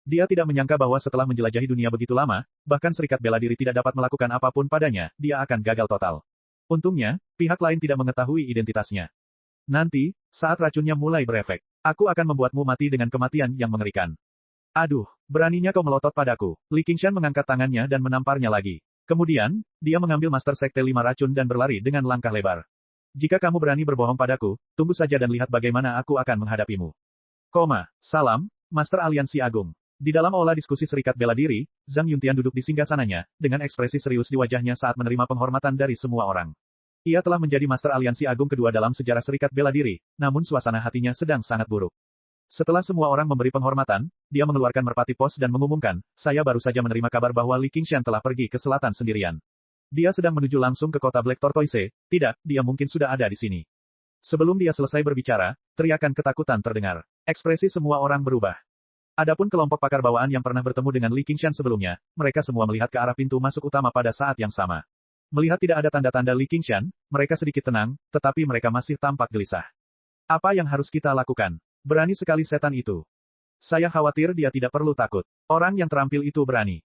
[SPEAKER 1] Dia tidak menyangka bahwa setelah menjelajahi dunia begitu lama, bahkan Serikat Bela Diri tidak dapat melakukan apapun padanya, dia akan gagal total. Untungnya, pihak lain tidak mengetahui identitasnya. Nanti, saat racunnya mulai berefek, aku akan membuatmu mati dengan kematian yang mengerikan. Aduh, beraninya kau melotot padaku. Li Qingshan mengangkat tangannya dan menamparnya lagi. Kemudian, dia mengambil Master Sekte 5 Racun dan berlari dengan langkah lebar. Jika kamu berani berbohong padaku, tunggu saja dan lihat bagaimana aku akan menghadapimu. Salam, Master Aliansi Agung. Di dalam aula diskusi Serikat Bela Diri, Zhang Yuntian duduk di singgasananya, dengan ekspresi serius di wajahnya saat menerima penghormatan dari semua orang. Ia telah menjadi Master Aliansi Agung kedua dalam sejarah Serikat Bela Diri, namun suasana hatinya sedang sangat buruk. Setelah semua orang memberi penghormatan, dia mengeluarkan merpati pos dan mengumumkan, saya baru saja menerima kabar bahwa Li Qingshan telah pergi ke selatan sendirian. Dia sedang menuju langsung ke kota Black Tortoise, tidak, dia mungkin sudah ada di sini. Sebelum dia selesai berbicara, teriakan ketakutan terdengar. Ekspresi semua orang berubah. Adapun kelompok pakar bawaan yang pernah bertemu dengan Li Qingshan sebelumnya, mereka semua melihat ke arah pintu masuk utama pada saat yang sama. Melihat tidak ada tanda-tanda Li Qingshan, mereka sedikit tenang, tetapi mereka masih tampak gelisah. Apa yang harus kita lakukan? Berani sekali setan itu. Saya khawatir dia tidak perlu takut. Orang yang terampil itu berani.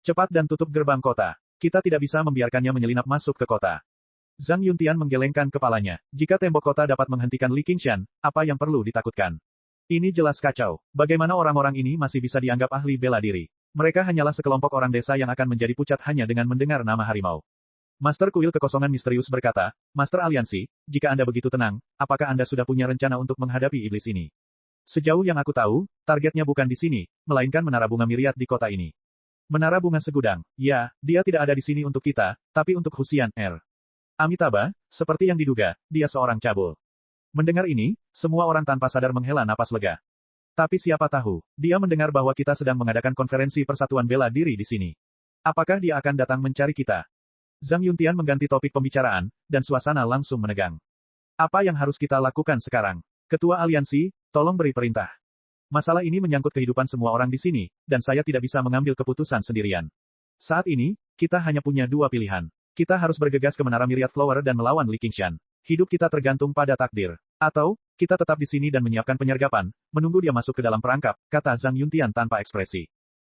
[SPEAKER 1] Cepat dan tutup gerbang kota. Kita tidak bisa membiarkannya menyelinap masuk ke kota. Zhang Yuntian menggelengkan kepalanya. Jika tembok kota dapat menghentikan Li Qingshan, apa yang perlu ditakutkan? Ini jelas kacau. Bagaimana orang-orang ini masih bisa dianggap ahli bela diri? Mereka hanyalah sekelompok orang desa yang akan menjadi pucat hanya dengan mendengar nama harimau. Master Kuil Kekosongan Misterius berkata, Master Aliansi, jika Anda begitu tenang, apakah Anda sudah punya rencana untuk menghadapi iblis ini? Sejauh yang aku tahu, targetnya bukan di sini, melainkan menara bunga Miriat di kota ini. Menara bunga segudang, ya, dia tidak ada di sini untuk kita, tapi untuk Husian R. Amitabha, seperti yang diduga, dia seorang cabul. Mendengar ini, semua orang tanpa sadar menghela napas lega. Tapi siapa tahu, dia mendengar bahwa kita sedang mengadakan konferensi persatuan bela diri di sini. Apakah dia akan datang mencari kita? Zhang Yuntian mengganti topik pembicaraan, dan suasana langsung menegang. Apa yang harus kita lakukan sekarang? Ketua Aliansi, tolong beri perintah. Masalah ini menyangkut kehidupan semua orang di sini, dan saya tidak bisa mengambil keputusan sendirian. Saat ini, kita hanya punya dua pilihan. Kita harus bergegas ke Menara Myriad Flower dan melawan Li Qingshan. Hidup kita tergantung pada takdir. Atau, kita tetap di sini dan menyiapkan penyergapan, menunggu dia masuk ke dalam perangkap, kata Zhang Yuntian tanpa ekspresi.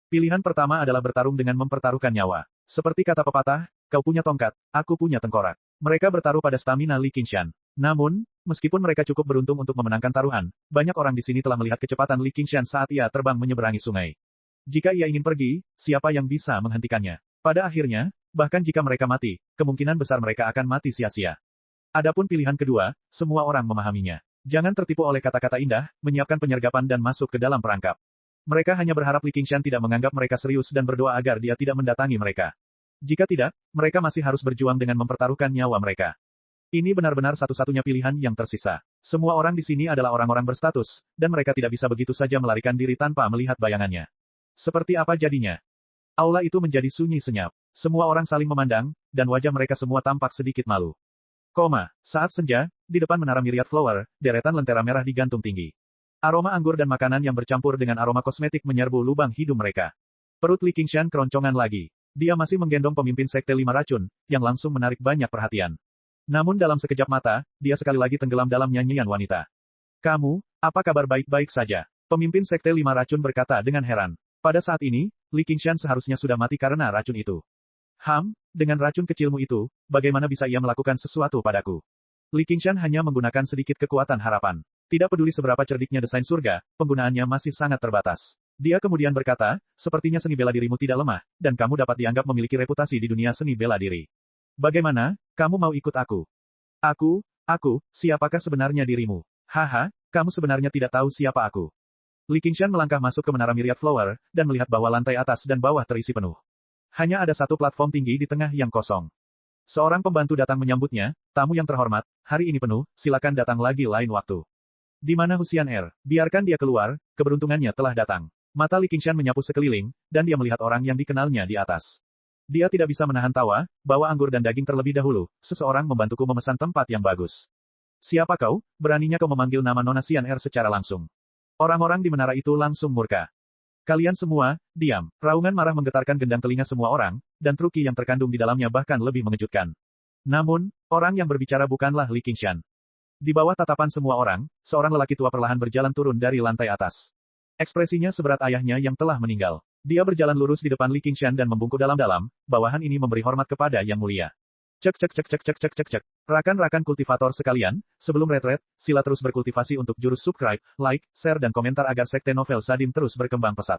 [SPEAKER 1] Pilihan pertama adalah bertarung dengan mempertaruhkan nyawa. Seperti kata pepatah, kau punya tongkat, aku punya tengkorak. Mereka bertaruh pada stamina Li Qingshan. Namun, meskipun mereka cukup beruntung untuk memenangkan taruhan, banyak orang di sini telah melihat kecepatan Li Qingshan saat ia terbang menyeberangi sungai. Jika ia ingin pergi, siapa yang bisa menghentikannya? Pada akhirnya, bahkan jika mereka mati, kemungkinan besar mereka akan mati sia-sia. Adapun pilihan kedua, semua orang memahaminya. Jangan tertipu oleh kata-kata indah, menyiapkan penyergapan dan masuk ke dalam perangkap. Mereka hanya berharap Li Qingshan tidak menganggap mereka serius dan berdoa agar dia tidak mendatangi mereka. Jika tidak, mereka masih harus berjuang dengan mempertaruhkan nyawa mereka. Ini benar-benar satu-satunya pilihan yang tersisa. Semua orang di sini adalah orang-orang berstatus, dan mereka tidak bisa begitu saja melarikan diri tanpa melihat bayangannya. Seperti apa jadinya? Aula itu menjadi sunyi senyap. Semua orang saling memandang, dan wajah mereka semua tampak sedikit malu. Saat senja, di depan Menara Myriad Flower, deretan lentera merah digantung tinggi. Aroma anggur dan makanan yang bercampur dengan aroma kosmetik menyerbu lubang hidung mereka. Perut Li Qingshan keroncongan lagi. Dia masih menggendong pemimpin Sekte Lima Racun, yang langsung menarik banyak perhatian. Namun dalam sekejap mata, dia sekali lagi tenggelam dalam nyanyian wanita. Kamu, apa kabar baik-baik saja? Pemimpin Sekte Lima Racun berkata dengan heran. Pada saat ini, Li Qingshan seharusnya sudah mati karena racun itu. Dengan racun kecilmu itu, bagaimana bisa ia melakukan sesuatu padaku? Li Qingshan hanya menggunakan sedikit kekuatan harapan. Tidak peduli seberapa cerdiknya desain surga, penggunaannya masih sangat terbatas. Dia kemudian berkata, sepertinya seni bela dirimu tidak lemah, dan kamu dapat dianggap memiliki reputasi di dunia seni bela diri. Bagaimana, kamu mau ikut aku? Aku, siapakah sebenarnya dirimu? Haha, kamu sebenarnya tidak tahu siapa aku. Li Qingshan melangkah masuk ke Menara Myriad Flower, dan melihat bahwa lantai atas dan bawah terisi penuh. Hanya ada satu platform tinggi di tengah yang kosong. Seorang pembantu datang menyambutnya, tamu yang terhormat, hari ini penuh, silakan datang lagi lain waktu. Di mana Husian R? Biarkan dia keluar, keberuntungannya telah datang. Mata Li Qingshan menyapu sekeliling, dan dia melihat orang yang dikenalnya di atas. Dia tidak bisa menahan tawa, bawa anggur dan daging terlebih dahulu, seseorang membantuku memesan tempat yang bagus. Siapa kau? Beraninya kau memanggil nama Nona Xian R secara langsung. Orang-orang di menara itu langsung murka. Kalian semua, diam. Raungan marah menggetarkan gendang telinga semua orang, dan truki yang terkandung di dalamnya bahkan lebih mengejutkan. Namun, orang yang berbicara bukanlah Li Qingshan. Di bawah tatapan semua orang, seorang lelaki tua perlahan berjalan turun dari lantai atas. Ekspresinya seberat ayahnya yang telah meninggal. Dia berjalan lurus di depan Li Qingshan dan membungkuk dalam-dalam, bawahan ini memberi hormat kepada Yang Mulia. Cek. Rakan-rakan kultivator sekalian, sebelum retret, sila terus berkultivasi untuk jurus subscribe, like, share dan komentar agar Sekte Novel Sadim terus berkembang pesat.